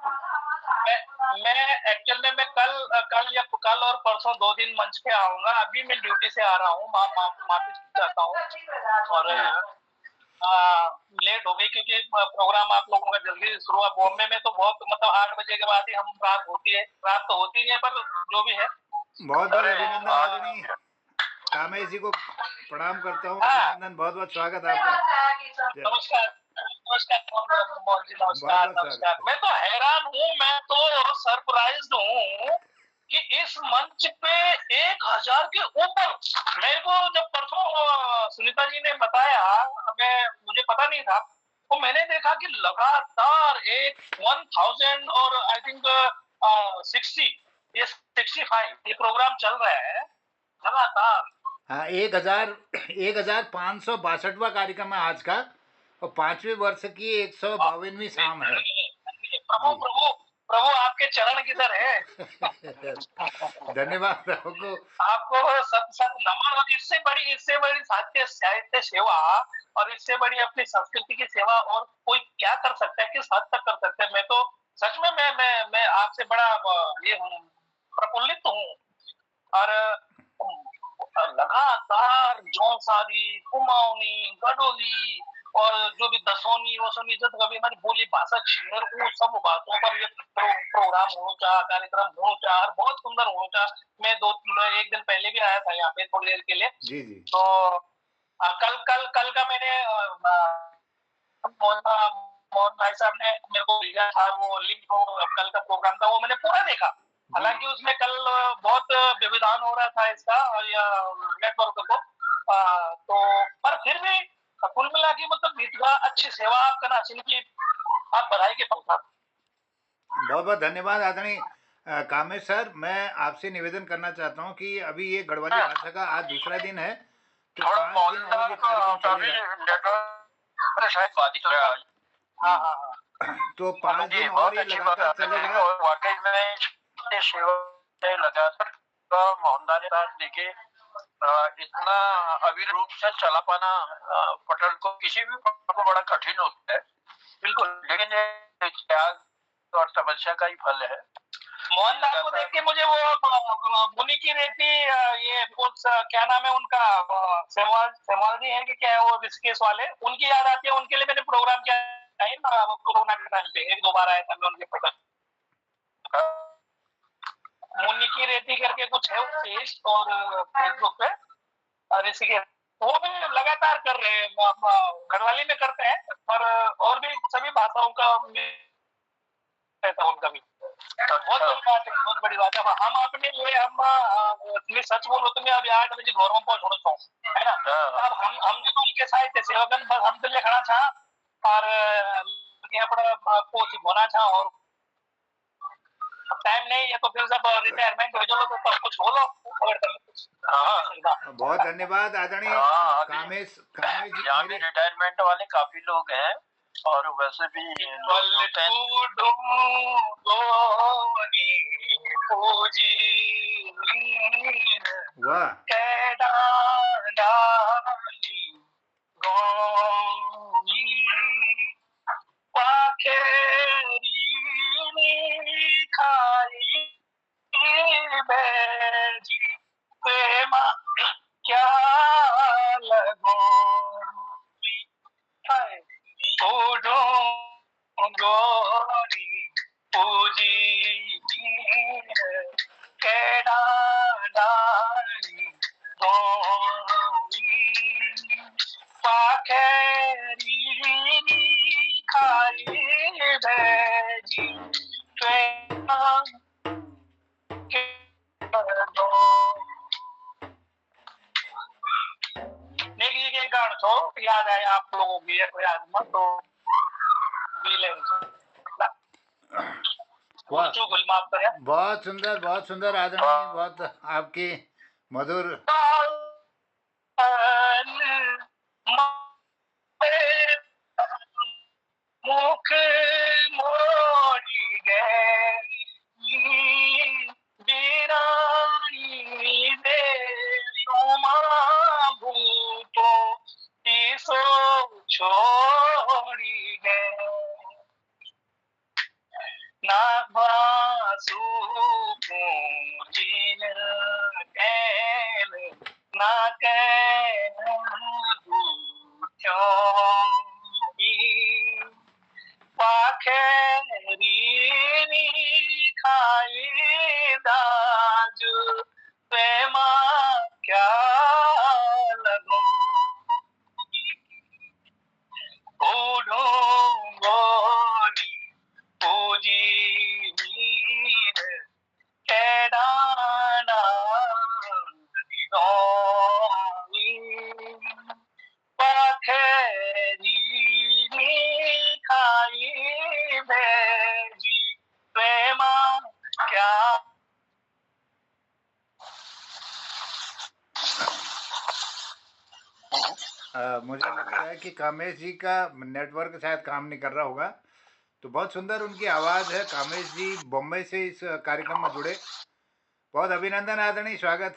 मैं एक्चुअल में मैं कल और परसों 2 दिन मंच पे आऊंगा। अभी मैं ड्यूटी से आ रहा हूँ, माफी चाहता हूँ और लेट हो गई क्योंकि प्रोग्राम आप लोगों का जल्दी शुरू हुआ। बॉम्बे में तो बहुत मतलब 8 बजे के बाद ही हम रात तो होती नहीं है, पर जो भी है बहुत बहुत अभिनंदन आदरणीय कामेश जी को प्रणाम करता हूँ। अभिनंदन, बहुत बहुत स्वागत आपका। नमस्कार मोहन जी, नमस्कार। मैं तो हैरान हूँ, मैं तो सरप्राइज्ड हूँ कि इस मंच पे 1000 के ऊपर, मेरे को जब परसों सुनीता जी ने बताया, मुझे पता नहीं था, तो मैंने देखा कि लगातार 1000 और आई थिंक 60 ये 65 ये प्रोग्राम चल रहा है लगातार। हाँ, 1562वां कार्यक्रम है आज का और 5वें वर्ष की 152वीं शाम है। प्रभु आपके चरण किधर है? धन्यवाद आपको सत नमन। और इससे बड़ी साहित्य सेवा और इससे बड़ी अपनी संस्कृति की सेवा और कोई क्या कर सकता है, किस हद तक कर सकता है। मैं तो सच में मैं आपसे बड़ा ये हूँ, प्रफुल्लित हूँ। और लगातार जौनसारी, कुमाऊनी, गडोली और जो भी दसोनी वसोनी जो कभी हमारी बोली भाषा छेड़ वो सब बातों पर ये प्रोग्राम होना चाह, कार्यक्रम होना चाह, बहुत सुंदर होना चाह। मैं एक दिन पहले भी आया था यहाँ पे थोड़ी देर के लिए। जी जी। तो कल का मैंने मोहन भाई साहब ने मेरे को भेजा था वो लिंक, कल का प्रोग्राम था वो मैंने पूरा देखा। हालांकि उसमें कल बहुत व्यवधान हो रहा था इसका और नेटवर्क को, तो पर फिर भी कुल मिला के मतलब इतना अच्छी सेवा आप करना चाहिए, आप बधाई के पात्र। बहुत बहुत धन्यवाद आदरणीय कामेश सर। मैं आपसे निवेदन करना चाहता हूँ कि अभी ये गढ़वाली भाषा का आज दूसरा दिन है, तो 5 दिन और ये कार्यक्रम चलेगा। तो 5 दिन और ये लगातार चलेगा। वाकई में सेवा लगातार मोहनदानी देखिए इतना अभी रूप से चला पाना पटल को किसी भी पटल को बड़ा कठिन होता है, बिल्कुल। लेकिन ये त्याग और तपस्या का ही फल है। मोहनदास को देख के मुझे वो मुनि की रेती, ये क्या नाम है उनका, सेमवाल जी हैं कि क्या है वो ऋषिकेश वाले, उनकी याद आती है। उनके लिए मैंने प्रोग्राम किया है कोरोना के टाइम पे, 1-2 बार आया था मैं उनके प्रोग्राम। मुनि की रेती करके कुछ है पेज और फेसबुक पे ऋषिकेश, वो भी लगातार कर रहे हैं, गढ़वाली में करते हैं और भी सभी भाषाओं का उनका भी बहुत बड़ी बात है, बहुत बड़ी बात है। हम अपने लिए हम सच बोलो तो मैं अभी 8 बजे घर में पहुंचना चाहूँ, है ना। अब हम जो उनके साहित्य सेवकन बस हम तो लिखना चाह और यहाँ पर पोस्ट होना चाह, और टाइम नहीं है तो फिर सब रिटायरमेंट हो जाओ तो सब कुछ हो लो। बहुत धन्यवाद आदरणीय कामेश जी। यहाँ भी रिटायरमेंट वाले काफी लोग हैं और वैसे भी वाह, क्या लगो गोरी पूजी केड़ा डाली गोरी पाखेरी खाई भेजी याद आया आप लोगों की या कोई आदमा तो दिले माफ करें। बहुत सुंदर आदरणीय, बहुत आपकी मधुर मुख मोड़ी गई वीरानी देवियों भूतो ईसो छोड़ी गए ना भासु पूंजीन कैन ना कैन पाखेरी खाई दाजू प्रेमा क्या लगो गोरी पूजी मीर केडाना पाखेरी खाई भेजी प्रेमा क्या मुझे लगता है कि कामेश जी का नेटवर्क शायद काम नहीं कर रहा होगा। तो बहुत सुंदर उनकी आवाज़ है। कामेश जी बॉम्बे से इस कार्यक्रम में जुड़े, बहुत अभिनंदन आदरणीय, स्वागत।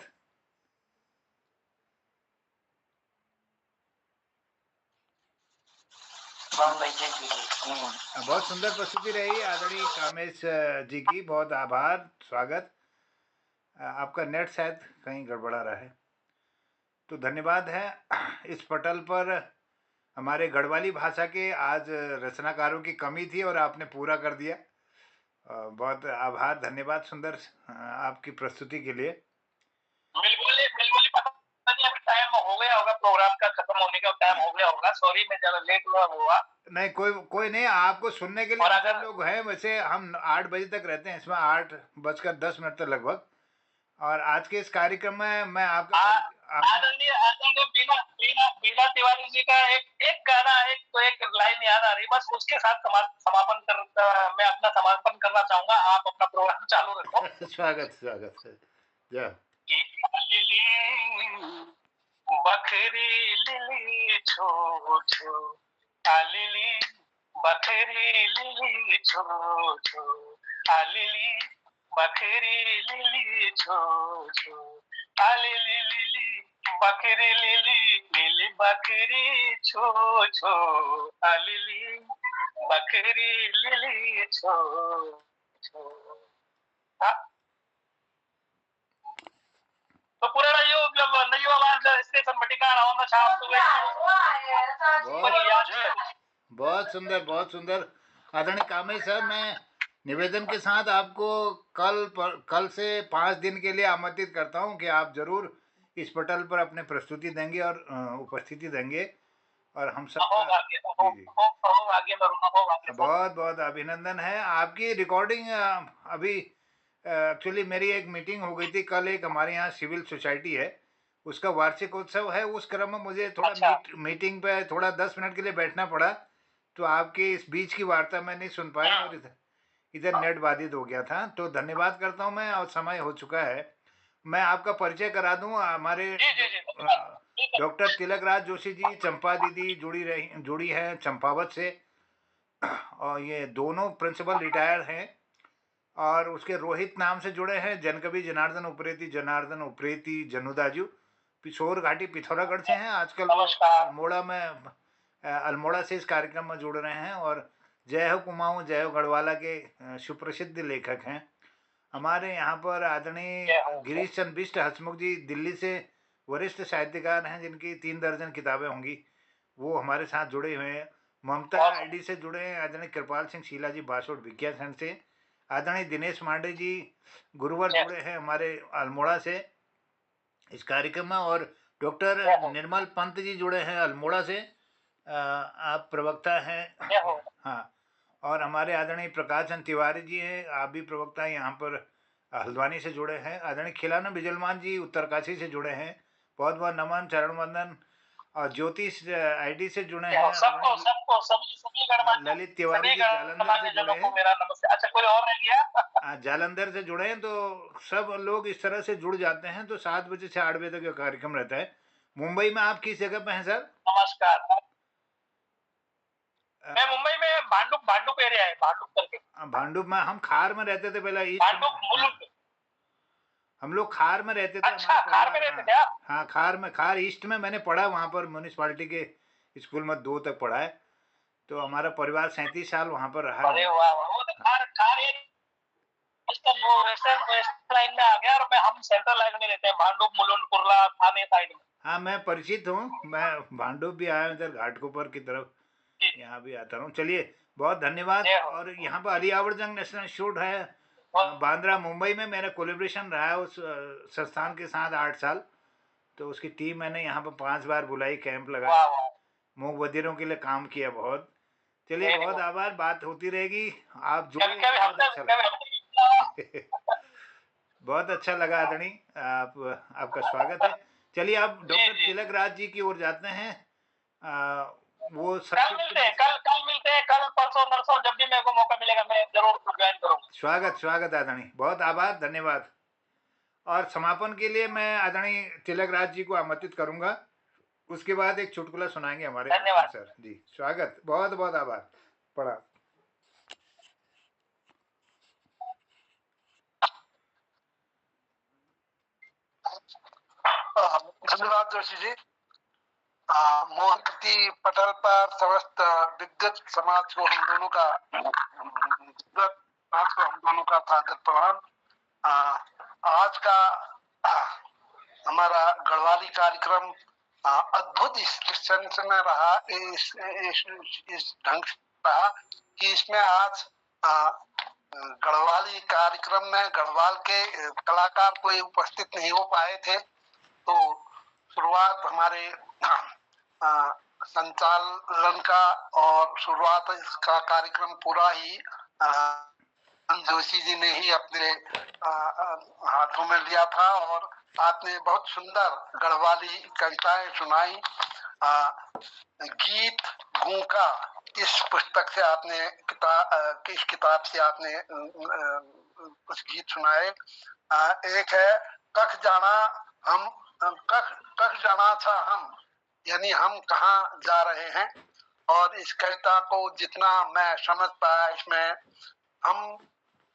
बहुत सुंदर प्रस्तुति रही आदरणीय कामेश जी की, बहुत आभार, स्वागत। आपका नेट शायद कहीं गड़बड़ा रहा है, तो धन्यवाद है। इस पटल पर हमारे गढ़वाली भाषा के आज रचनाकारों की कमी थी और आपने पूरा कर दिया। बहुत आभार, धन्यवाद सुंदर आपकी प्रस्तुति के लिए। बिल्कुल पता नहीं अभी टाइम हो गया होगा, प्रोग्राम का खत्म होने का टाइम हो गया होगा। सॉरी मैं ज़्यादा लेट हुआ। नहीं, कोई नहीं, आपको सुनने के लिए अगर लोग हैं। वैसे हम 8 बजे तक रहते हैं, इसमें 8:10 तक लगभग। और आज के इस कार्यक्रम में मैं आपका आदरणीय बीना तिवारी जी का एक गाना, एक लाइन याद आ रही, बस उसके साथ समापन मैं अपना समापन करना चाहूंगा। आप अपना प्रोग्राम चालू रखो। स्वागत जा। बखरी लिली छो छो आलिली बखरी लिली छो छो आलिली बखरी लिली छो छो आलिली लिली बखरी लिली बखरी छो छो आलिली बखरी लिली छो छो। तो पुराना स्टेशन बटिका रहा शाम बहुत सुंदर आदरणीय कामेश सर, मैं निवेदन के साथ आपको कल से 5 दिन के लिए आमंत्रित करता हूं कि आप जरूर इस पटल पर अपने प्रस्तुति देंगे और उपस्थिति देंगे, और हम सब बहुत अभिनंदन है। आपकी रिकॉर्डिंग अभी एक्चुअली मेरी एक मीटिंग हो गई थी कल, एक हमारे यहाँ सिविल सोसाइटी है, उसका वार्षिकोत्सव है। उस क्रम में मुझे थोड़ा मीटिंग पे थोड़ा 10 मिनट के लिए बैठना पड़ा, तो आपके इस बीच की वार्ता मैं नहीं सुन पाया और इधर नेट बाधित हो गया था। तो धन्यवाद करता हूँ मैं, और समय हो चुका है। मैं आपका परिचय करा दूँ। हमारे डॉक्टर तिलक राज जोशी जी, चंपा दीदी जुड़ी है चंपावत से, और ये दोनों प्रिंसिपल रिटायर हैं। और उसके रोहित नाम से जुड़े हैं जनकवि जनार्दन उप्रेती जनुदाजू, पिछोर घाटी पिथौरागढ़ से हैं। आजकल अल्मोड़ा से इस कार्यक्रम में जुड़ रहे हैं, और जय हो कुमाऊं जय हो गढ़वाला के सुप्रसिद्ध लेखक हैं। हमारे यहाँ पर आदरणीय गिरीश चंद्र बिष्ट हसमुख जी दिल्ली से वरिष्ठ साहित्यकार हैं, जिनकी 3 दर्जन किताबें होंगी, वो हमारे साथ जुड़े हुए हैं। ममता आईडी से जुड़े हैं आदरणीय कृपाल सिंह शीला जी बासोट विज्ञान से। आदरणीय दिनेश मांडे जी गुरुवर जुड़े हैं हमारे अल्मोड़ा से इस कार्यक्रम में, और डॉक्टर निर्मल पंत जी जुड़े हैं अल्मोड़ा से, आप प्रवक्ता हैं। हाँ, और हमारे आदरणीय प्रकाश चंद तिवारी जी हैं, आप भी प्रवक्ता हैं, यहाँ पर हल्द्वानी से जुड़े हैं। आदरणीय खिलाना बिजलमान जी उत्तरकाशी से जुड़े हैं, बहुत बहुत नमन, चरण वंदन। और ज्योतिष आईडी से जुड़े हैं सबको आदरणीय सबको सभी गणमान्य ललित तिवारी सभी जी जालंधर से गणमान्य जुड़े जनों को हैं। मेरा नमस्ते। अच्छा, कोई और रह गया? जालंधर से जुड़े हैं, तो सब लोग इस तरह से जुड़ जाते हैं। तो 7 बजे से 8 बजे तक का कार्यक्रम रहता है। मुंबई में आप किस जगह पे हैं सर? नमस्कार। अ, मैं मुंबई में भांडुप एरिया है, भांडुप करके। भांडुप में हम खार में रहते थे पहले, ईस्ट में। भांडुप मुलुंड। हम लोग खार में रहते थे, अच्छा, हमारा खार में परिवार। रहते थे आप? हाँ, खार में, खार ईस्ट में मैंने पढ़ा, वहाँ पर म्यूनिसपालिटी के स्कूल में 2 तक पढ़ा है। तो हमारा परिवार 37 साल वहाँ पर रहा अरे है। वाह वाह, वो तो खार ये वेस्टर्न लाइन में आ गया, और हम सेंट्रल लाइन में रहते हैं, भांडुप मुलुंड कुर्ला थाने साइड में। हाँ, मैं परिचित हूँ। मैं भांडुप भी आया हूँ, इधर घाटकोपर की तरफ, यहाँ भी आता हूँ। चलिए, बहुत धन्यवाद। और यहाँ पर अलियावड़ जंग नेशनल इंस्टीट्यूट है बांद्रा मुंबई में। मेरा कोलेब्रेशन रहा है उस संस्थान के साथ 8 साल। तो उसकी टीम मैंने यहाँ पर 5 बार बुलाई, कैंप लगाया, मूक बधिरों के लिए काम किया बहुत। चलिए, बहुत आभार, बात होती रहेगी। आप जुड़े, बहुत अच्छा लगा। बहुत अच्छा लगा आदरणीय, आपका स्वागत है। चलिए, आप डॉक्टर तिलक राज जी की ओर जाते हैं। वो कल मिलते हैं, कल मिलते हैं, कल परसों नरसों, जब भी मेरे को मौका मिलेगा मैं जरूर ज्वाइन करूंगा। स्वागत आदरणीय, बहुत आभार, धन्यवाद। और समापन के लिए मैं आदरणीय तिलक राज जी को आमंत्रित करूंगा। उसके बाद एक चुटकुला सुनाएंगे हमारे धन्यवाद सर जी। स्वागत, बहुत बहुत आभार। प्रणाम। धन्यवाद जोशी जी। मोहन कृति पटल पर समस्त विद्युत समाज को हम दोनों का सादर प्रणाम। आज का हमारा गढ़वाली कार्यक्रम अद्भुत इस सेंस में रहा, इस ढंग से रहा कि इसमें आज गढ़वाली कार्यक्रम में गढ़वाल के कलाकार कोई उपस्थित नहीं हो पाए थे। तो शुरुआत हमारे संचालन का और शुरुआत इसका कार्यक्रम पूरा ही जोशी जी ने ही अपने हाथों में लिया था, और आपने बहुत सुंदर गढ़वाली कविताएं सुनाई। गीत गूंका इस पुस्तक से आपने इस किताब से आपने कुछ गीत सुनाए। एक है कख जाना हम, कख जाना था हम, यानी हम कहाँ जा रहे हैं। और इस कविता को जितना मैं समझ पाया, इसमें हम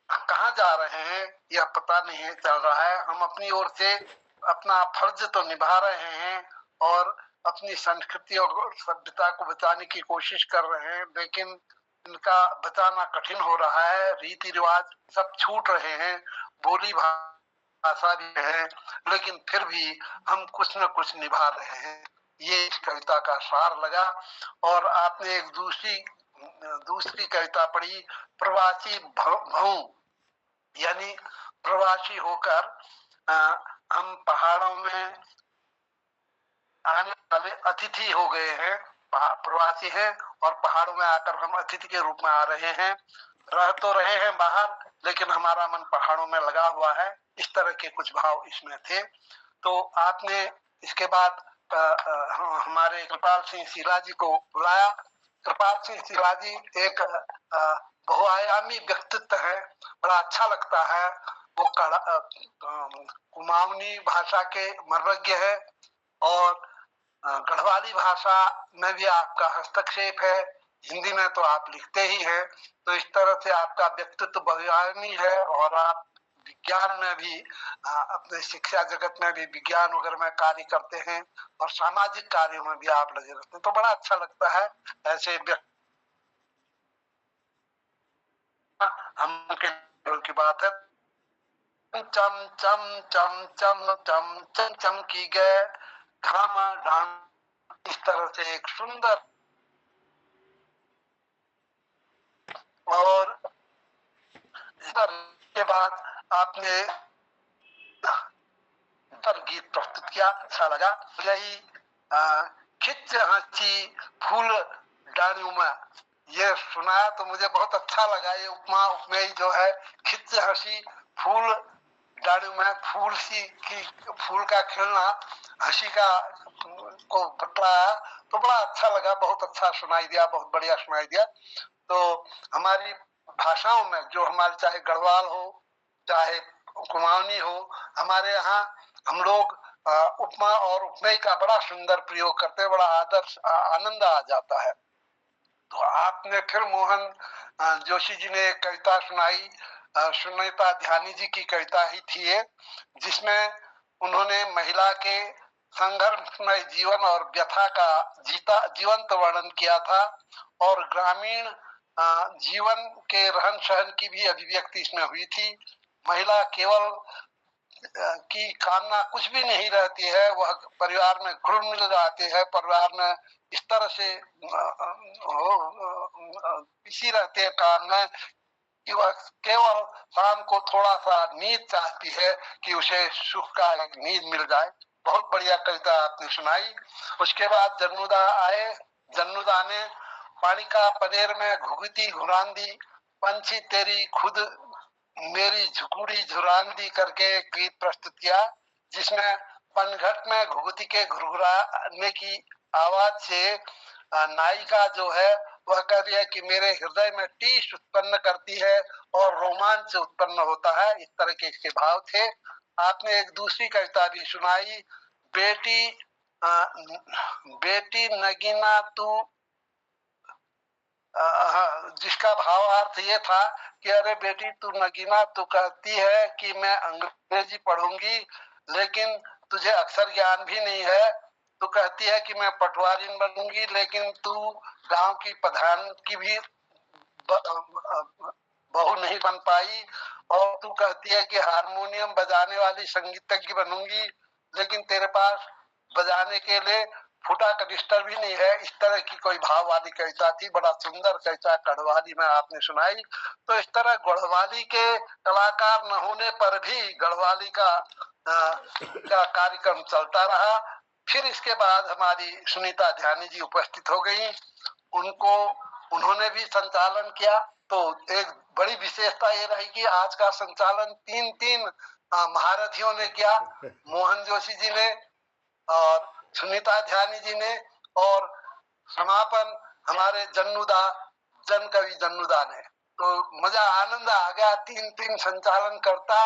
कहाँ जा रहे हैं यह पता नहीं चल रहा है। हम अपनी ओर से अपना फर्ज तो निभा रहे हैं और अपनी संस्कृति और सभ्यता को बचाने की कोशिश कर रहे हैं, लेकिन इनका बचाना कठिन हो रहा है। रीति रिवाज सब छूट रहे हैं, बोली भाषा भी है, लेकिन फिर भी हम कुछ न कुछ निभा रहे हैं। ये इस कविता का सार लगा। और आपने एक दूसरी कविता पढ़ी, प्रवासी भऊ, यानी प्रवासी होकर हम पहाड़ों में आने वाले अतिथि हो गए हैं। प्रवासी हैं और पहाड़ों में आकर हम अतिथि के रूप में आ रहे हैं। रह तो रहे हैं बाहर, लेकिन हमारा मन पहाड़ों में लगा हुआ है। इस तरह के कुछ भाव इसमें थे। तो आपने इसके बाद हमारे कृपाल सिंह शीला जी को बुलाया। कृपाल सिंह शीला जी एक बहुआयामी व्यक्तित्व है, बड़ा अच्छा लगता है। वो कुमाऊनी भाषा के मर्मज्ञ है, और गढ़वाली भाषा में भी आपका हस्तक्षेप है। हिंदी में तो आप लिखते ही हैं। तो इस तरह से आपका व्यक्तित्व बहुआयामी है, और आप विज्ञान में भी अपने शिक्षा जगत में भी विज्ञान वगैरह में कार्य करते हैं, और सामाजिक कार्यों में भी आप लगे रहते हैं। तो बड़ा अच्छा लगता है ऐसे व्यक्ति। हम की बात है, चम चम चम चम चम चम चम की गए घामा ढाम, इस तरह से एक सुंदर। और इसके बाद आपने गीत प्रस्तुत किया, अच्छा लगा। यही खिच हंसी फूल डालियों में, ये सुनाया तो मुझे बहुत अच्छा लगा। ये उपमा उपमेय जो है, खिच हंसी फूल डालियों में फूल का खिलना, हंसी का को बतलाया तो बड़ा अच्छा लगा, बहुत अच्छा सुनाई दिया, बहुत बढ़िया सुनाई दिया। तो हमारी भाषाओं में जो हमारे चाहे गढ़वाल हो चाहे कुमाऊनी हो, हमारे यहाँ हम लोग उपमा और उपमेय का बड़ा सुंदर प्रयोग करते हैं, बड़ा आदर्श आनंद आ जाता है। तो आपने फिर मोहन जोशी जी ने एक कविता सुनाई, सुनीता ध्यानी जी की कविता ही थी ये, जिसमें उन्होंने महिला के संघर्षमय जीवन और व्यथा का जीवंत वर्णन किया था, और ग्रामीण जीवन के रहन सहन की भी अभिव्यक्ति इसमें हुई थी। महिला केवल की कामना कुछ भी नहीं रहती है, वह परिवार में घुल मिल जाती है, परिवार में इस तरह से इसी रहते हैं काम में कि वह केवल शाम को थोड़ा सा नींद चाहती है कि उसे सुख का एक नींद मिल जाए। बहुत बढ़िया कविता आपने सुनाई। उसके बाद जन्नुदा आए। जन्नुदा ने पानी का पनेर में घुघुती घुरांदी, पंछी तेरी खुद मेरी झुकुड़ी झुरांदी करके गीत प्रस्तुत किया, जिसमें पनघट में घुघुती के घुरघुराने की आवाज से नायिका जो है वह कह रही है कि मेरे हृदय में टीस उत्पन्न करती है और रोमांच उत्पन्न होता है। इस तरह के इसके भाव थे। आपने एक दूसरी कविता भी सुनाई, बेटी नगीना तू, जिसका भावार्थ ये था कि अरे बेटी तू नगीना, तू कहती है कि मैं अंग्रेजी पढ़ूंगी लेकिन तुझे अक्षर ज्ञान भी नहीं है। तू कहती है कि मैं पटवारी बनूंगी लेकिन तू गांव की प्रधान की भी बहू नहीं बन पाई। और तू कहती है कि हारमोनियम बजाने वाली संगीतज्ञ बनूंगी लेकिन तेरे पास बजाने के लिए फुटा रजिस्टर भी नहीं है। इस तरह की कोई भाव वाली कविता थी, बड़ा सुंदर कविता गढ़वाली में आपने सुनाई। तो इस तरह गढ़वाली के कलाकार न होने पर भी गढ़वाली का कार्यक्रम चलता रहा। फिर इसके बाद हमारी सुनीता ध्यानी जी उपस्थित हो गई, उन्होंने भी संचालन किया। तो एक बड़ी विशेषता ये रही कि आज का संचालन तीन महारथियों ने किया, मोहन जोशी जी ने और सुनीता ध्यानी जी ने, और समापन हमारे जन कवि जन्नुदा ने। तो मजा आनंद आ गया, तीन संचालन करता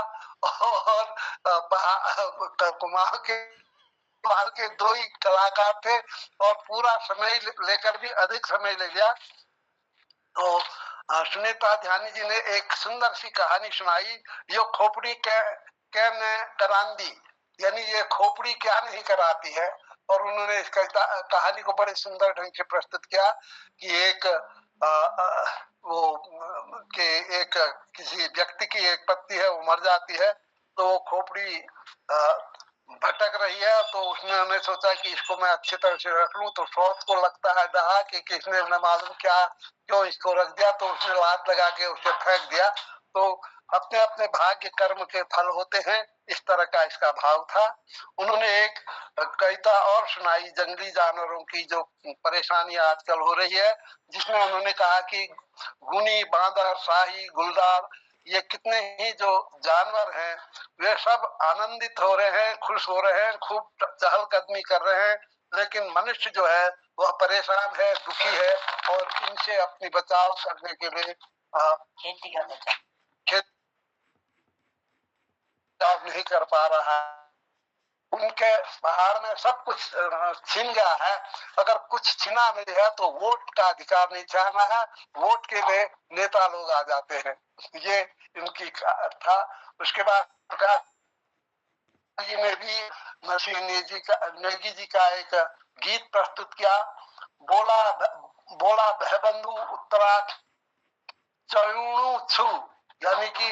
और कुमार के दो ही कलाकार थे और पूरा समय लेकर भी अधिक समय ले लिया। तो सुनीता ध्यानी जी ने एक सुंदर सी कहानी सुनाई, यो खोपड़ी क्या ने करांदी, यानी ये खोपड़ी क्या नहीं कराती है। और उन्होंने इस कहानी को बड़े सुंदर ढंग से प्रस्तुत किया कि एक किसी व्यक्ति की एक पत्नी है, वो मर जाती है, तो वो खोपड़ी भटक रही है। तो उसने सोचा कि इसको मैं अच्छी तरह से रख लूं। तो सौत को लगता है डहा कि किसने न मालूम क्यों इसको रख दिया, तो उसने लात लगा के उसे फेंक दिया। तो अपने अपने भाग्य कर्म के फल होते हैं, इस तरह का इसका भाव था। उन्होंने एक कविता और सुनाई जंगली जानवरों की जो परेशानी आजकल हो रही है, जिसमें उन्होंने कहा कि गुनी, बांदर, शाही, गुलदार, ये कितने ही जो जानवर हैं वे सब आनंदित हो रहे हैं, खुश हो रहे हैं, खूब चहलकदमी कर रहे हैं, लेकिन मनुष्य जो है वह परेशान है, दुखी है और इनसे अपनी बचाव करने के लिए खेती नहीं कर पा रहा है। उनके पहाड़ में सब कुछ छिन गया है। अगर कुछ छिना नहीं है तो वोट का अधिकार नहीं चाहना है, वोट के लिए नेता लोग आ जाते हैं। ये इनकी था। उसके बाद ने भी नेगी जी का एक गीत प्रस्तुत किया, बोला बहबंधु उत्तराखंड चयूणु छु, यानी कि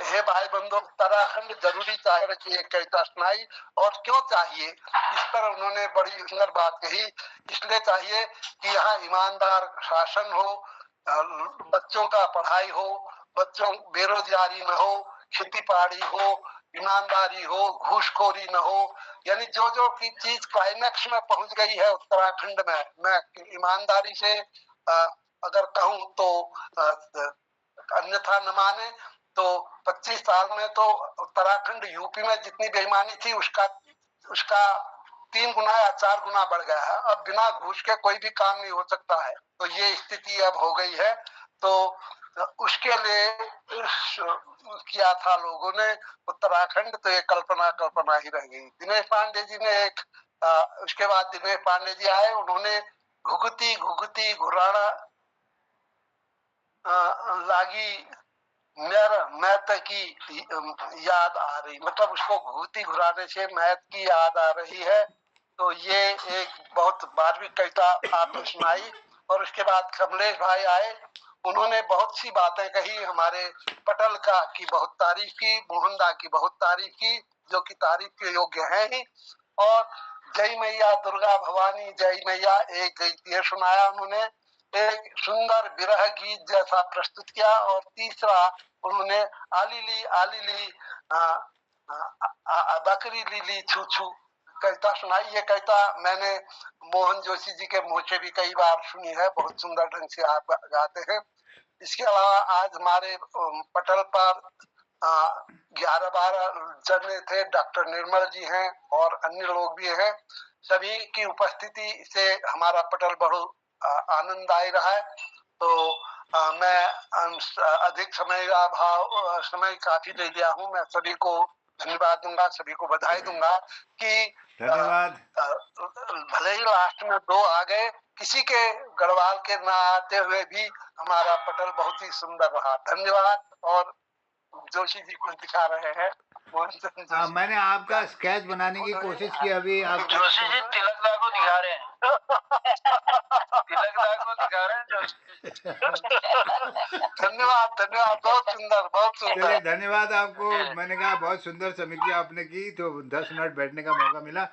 हे भाई बंधु उत्तराखंड जरूरी चाहिए कि एक कविता सुनाई। और क्यों चाहिए, इस पर उन्होंने बड़ी सुंदर बात कही। इसलिए चाहिए कि यहाँ ईमानदार शासन हो, बच्चों का पढ़ाई हो, बच्चों बेरोजगारी न हो, खेती बाड़ी हो, ईमानदारी हो, घूसखोरी न हो। यानी जो की चीज क्लाइमैक्स में पहुंच गई है उत्तराखंड में, मैं ईमानदारी से अगर कहूं तो अन्यथा न माने, तो 25 साल में तो उत्तराखंड यूपी में जितनी बेईमानी थी उसका 3 गुना या 4 गुना बढ़ गया है। अब बिना घूस के कोई भी काम नहीं हो सकता है, तो ये स्थिति अब हो गई है। तो उसके लिए किया था लोगों ने उत्तराखंड, तो ये कल्पना ही रह गई। दिनेश पांडे जी ने उसके बाद दिनेश पांडे जी आए, उन्होंने घुघुती घुघुती घुराना लागी मैत की याद आ रही, मतलब उसको घुघुती घुराने से मैत की याद आ रही है। तो ये एक बहुत बारहवीं कविता आपने सुनाई। और उसके बाद कमलेश भाई आए, उन्होंने बहुत सी बातें कही, हमारे पटल का की बहुत तारीफ की, मोहनदा की बहुत तारीफ की, जो कि तारीफ के योग्य है ही। और जय मैया दुर्गा भवानी जय मैया एक गीत ये सुनाया उन्होंने, एक सुंदर विरह गीत जैसा प्रस्तुत किया। और तीसरा उन्होंने आलीली बकरी लीली छू छू कविता सुनाई। ये कविता मैंने मोहन जोशी जी के मुंह से भी कई बार सुनी है, बहुत सुंदर ढंग से आप गाते हैं। इसके अलावा आज हमारे पटल पर 11-12 जने थे, डॉक्टर निर्मल जी हैं और अन्य लोग भी हैं। सभी की उपस्थिति से हमारा पटल बहुत आनंददायी रहा है। तो मैं अधिक समय काफी ले लिया हूँ। मैं सभी को धन्यवाद दूंगा, सभी को बधाई दूंगा कि धन्यवाद। भले ही लास्ट में 2 आ गए, किसी के गढ़वाल के ना आते हुए भी हमारा पटल बहुत ही सुंदर रहा। धन्यवाद। और जोशी जी कुछ दिखा रहे हैं। मैंने आपका स्केच बनाने की कोशिश की अभी। आप जोशी जी तिलक दा को दिखा रहे हैं। तिलक दा को दिखा रहे हैं जोशी। धन्यवाद धन्यवाद, बहुत सुंदर बहुत सुंदर। चलिए धन्यवाद आपको। मैंने कहा बहुत सुंदर समीक्षा आपने की, तो 10 मिनट बैठने का मौका मिला।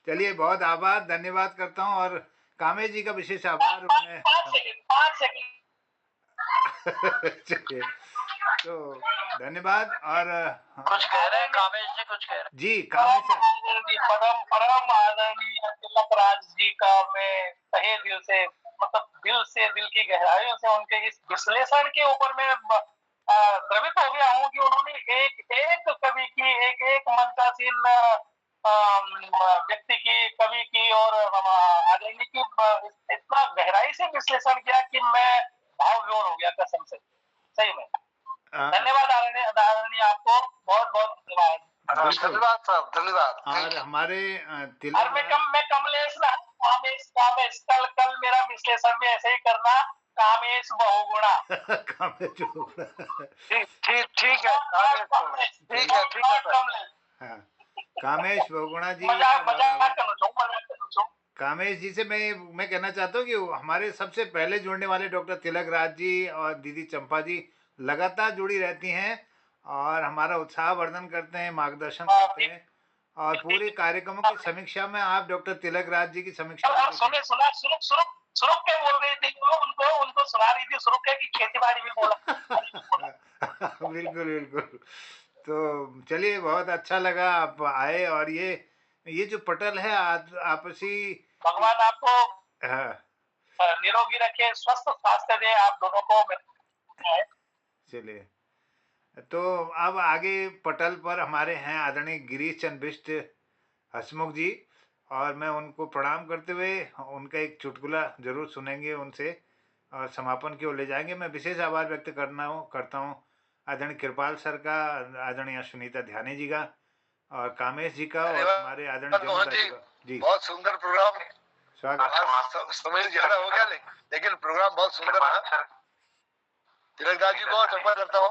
चलिए बहुत आभार, धन्यवाद करता हूँ। और कामेश जी का विशेष आभार। 5 सेकंड चलिए तो धन्यवाद। और कुछ कह रहे हैं कामेश जी, कुछ कह रहे हैं जी कामेश परम आदरणीय तिलक राज जी का मैं तहे दिल से, मतलब दिल से, दिल की गहराइयों से उनके इस विश्लेषण के ऊपर मैं द्रवित हो गया हूँ कि उन्होंने एक कवि की, एक मंत्रासीन व्यक्ति की, कवि की और आदरणीय की इतना गहराई से विश्लेषण किया कि मैं भाव विभोर हो गया कसम से, सही में। धन्यवाद आदरणीय, आपको बहुत बहुत धन्यवाद। धन्यवाद साहब, धन्यवाद। और हमारे और मैं कमलेश ना, कामेश कल मेरा विश्लेषण भी ऐसे ही करना, कामेश बहुगुणा। कामेश बहुगुणा। ठीक है हाँ, कामेश बहुगुणा जी। कामेश जी से मैं कहना चाहता हूँ कि हमारे सबसे पहले जुड़ने वाले डॉक्टर तिलक राज जी और दीदी चंपा जी लगातार जुड़ी रहती हैं और हमारा उत्साह वर्धन करते हैं, मार्गदर्शन करते हैं। और पूरे कार्यक्रमों की समीक्षा में आप डॉक्टर तिलक राज जी की समीक्षा सुरुक के बोल रही थी, उनको सुना रही थी सुरुक के की खेती बाड़ी भी बोला। बिल्कुल बिल्कुल। तो चलिए बहुत अच्छा लगा आप आए। और ये जो पटल है आपसी, भगवान आपको निरोगी रखे, स्वस्थ स्वास्थ्य दे आप दोनों को। चलिए तो अब आगे पटल पर हमारे हैं आदरणीय गिरीश चंद्र बिष्ट हसमुख जी, और मैं उनको प्रणाम करते हुए उनका एक चुटकुला जरूर सुनेंगे उनसे और समापन की ओर ले जाएंगे। मैं विशेष आभार व्यक्त करता हूँ आदरणीय कृपाल सर का, आदरणीय सुनीता ध्यानी जी का और कामेश जी का, और हमारे आदरणीय जी का। जी बहुत सुंदर प्रोग्राम, स्वागत। समय ज्यादा हो गया लेकिन प्रोग्राम बहुत सुंदर रहा। तिलक दास जी को चंपा करता हूँ।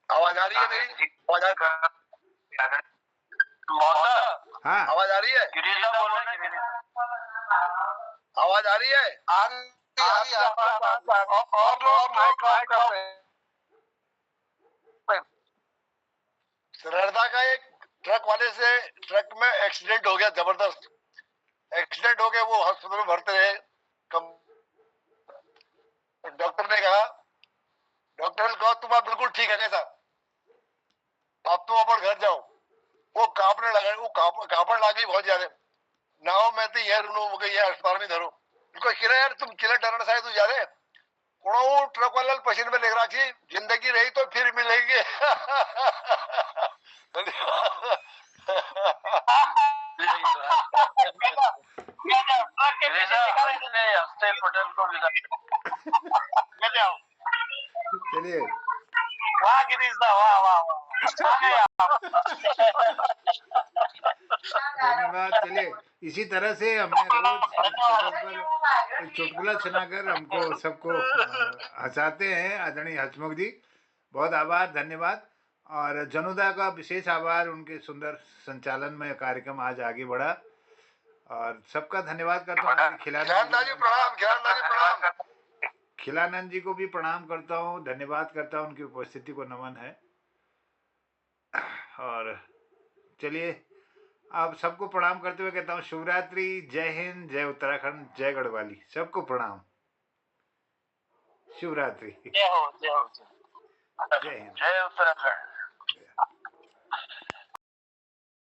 आवाज आ रही है मेरी? हाँ आवाज आ रही है? आवाज आ रही है? सरदार का एक ट्रक वाले से ट्रक में एक्सीडेंट हो गया, जबरदस्त एक्सीडेंट हो गया। वो हॉस्पिटल में भर्ते रहे। डॉक्टर ने कहा, डॉक्टर ने कहा तुम्हारा बिल्कुल ठीक है कैसा, अब तुम अपन घर जाओ। वो कांपने लगा, कांपने लगी बहुत ज्यादा। नाव में तो यार अस्पताल में धरो। उनको कह यार तुम किला डरना साहे तू जा रहे, कोड़ो ट्रक वाला पसीने में लेकर आची जिंदगी रही तो फिर मिलेंगे। हफ्ते पटेल को विदा। चलिए, वाह गिरीश दा, वाह वाह वाह, धन्यवाद। चलिए, इसी तरह से हमें रोज सतत पर एक चुटकुला सुनाकर हमको सबको हंसाते हैं आदरणीय हंसमुख जी। बहुत आभार, धन्यवाद। और जनुदा का विशेष आभार, उनके सुंदर संचालन में कार्यक्रम आज आगे बढ़ा। और सबका धन्यवाद करता हूँ। ज्ञानदास जी प्रणाम, ज्ञानदास जी प्रणाम। खिलानंद जी को भी प्रणाम करता हूँ, धन्यवाद करता हूँ, उनकी उपस्थिति को नमन है। और चलिए, आप सबको प्रणाम करते हुए कहता हूँ शिवरात्रि, जय हिंद, जय उत्तराखंड, जय गढ़वाली। सबको प्रणाम, शिवरात्रि। जय हो, जय हो, जय हिंद, जय उत्तराखंड।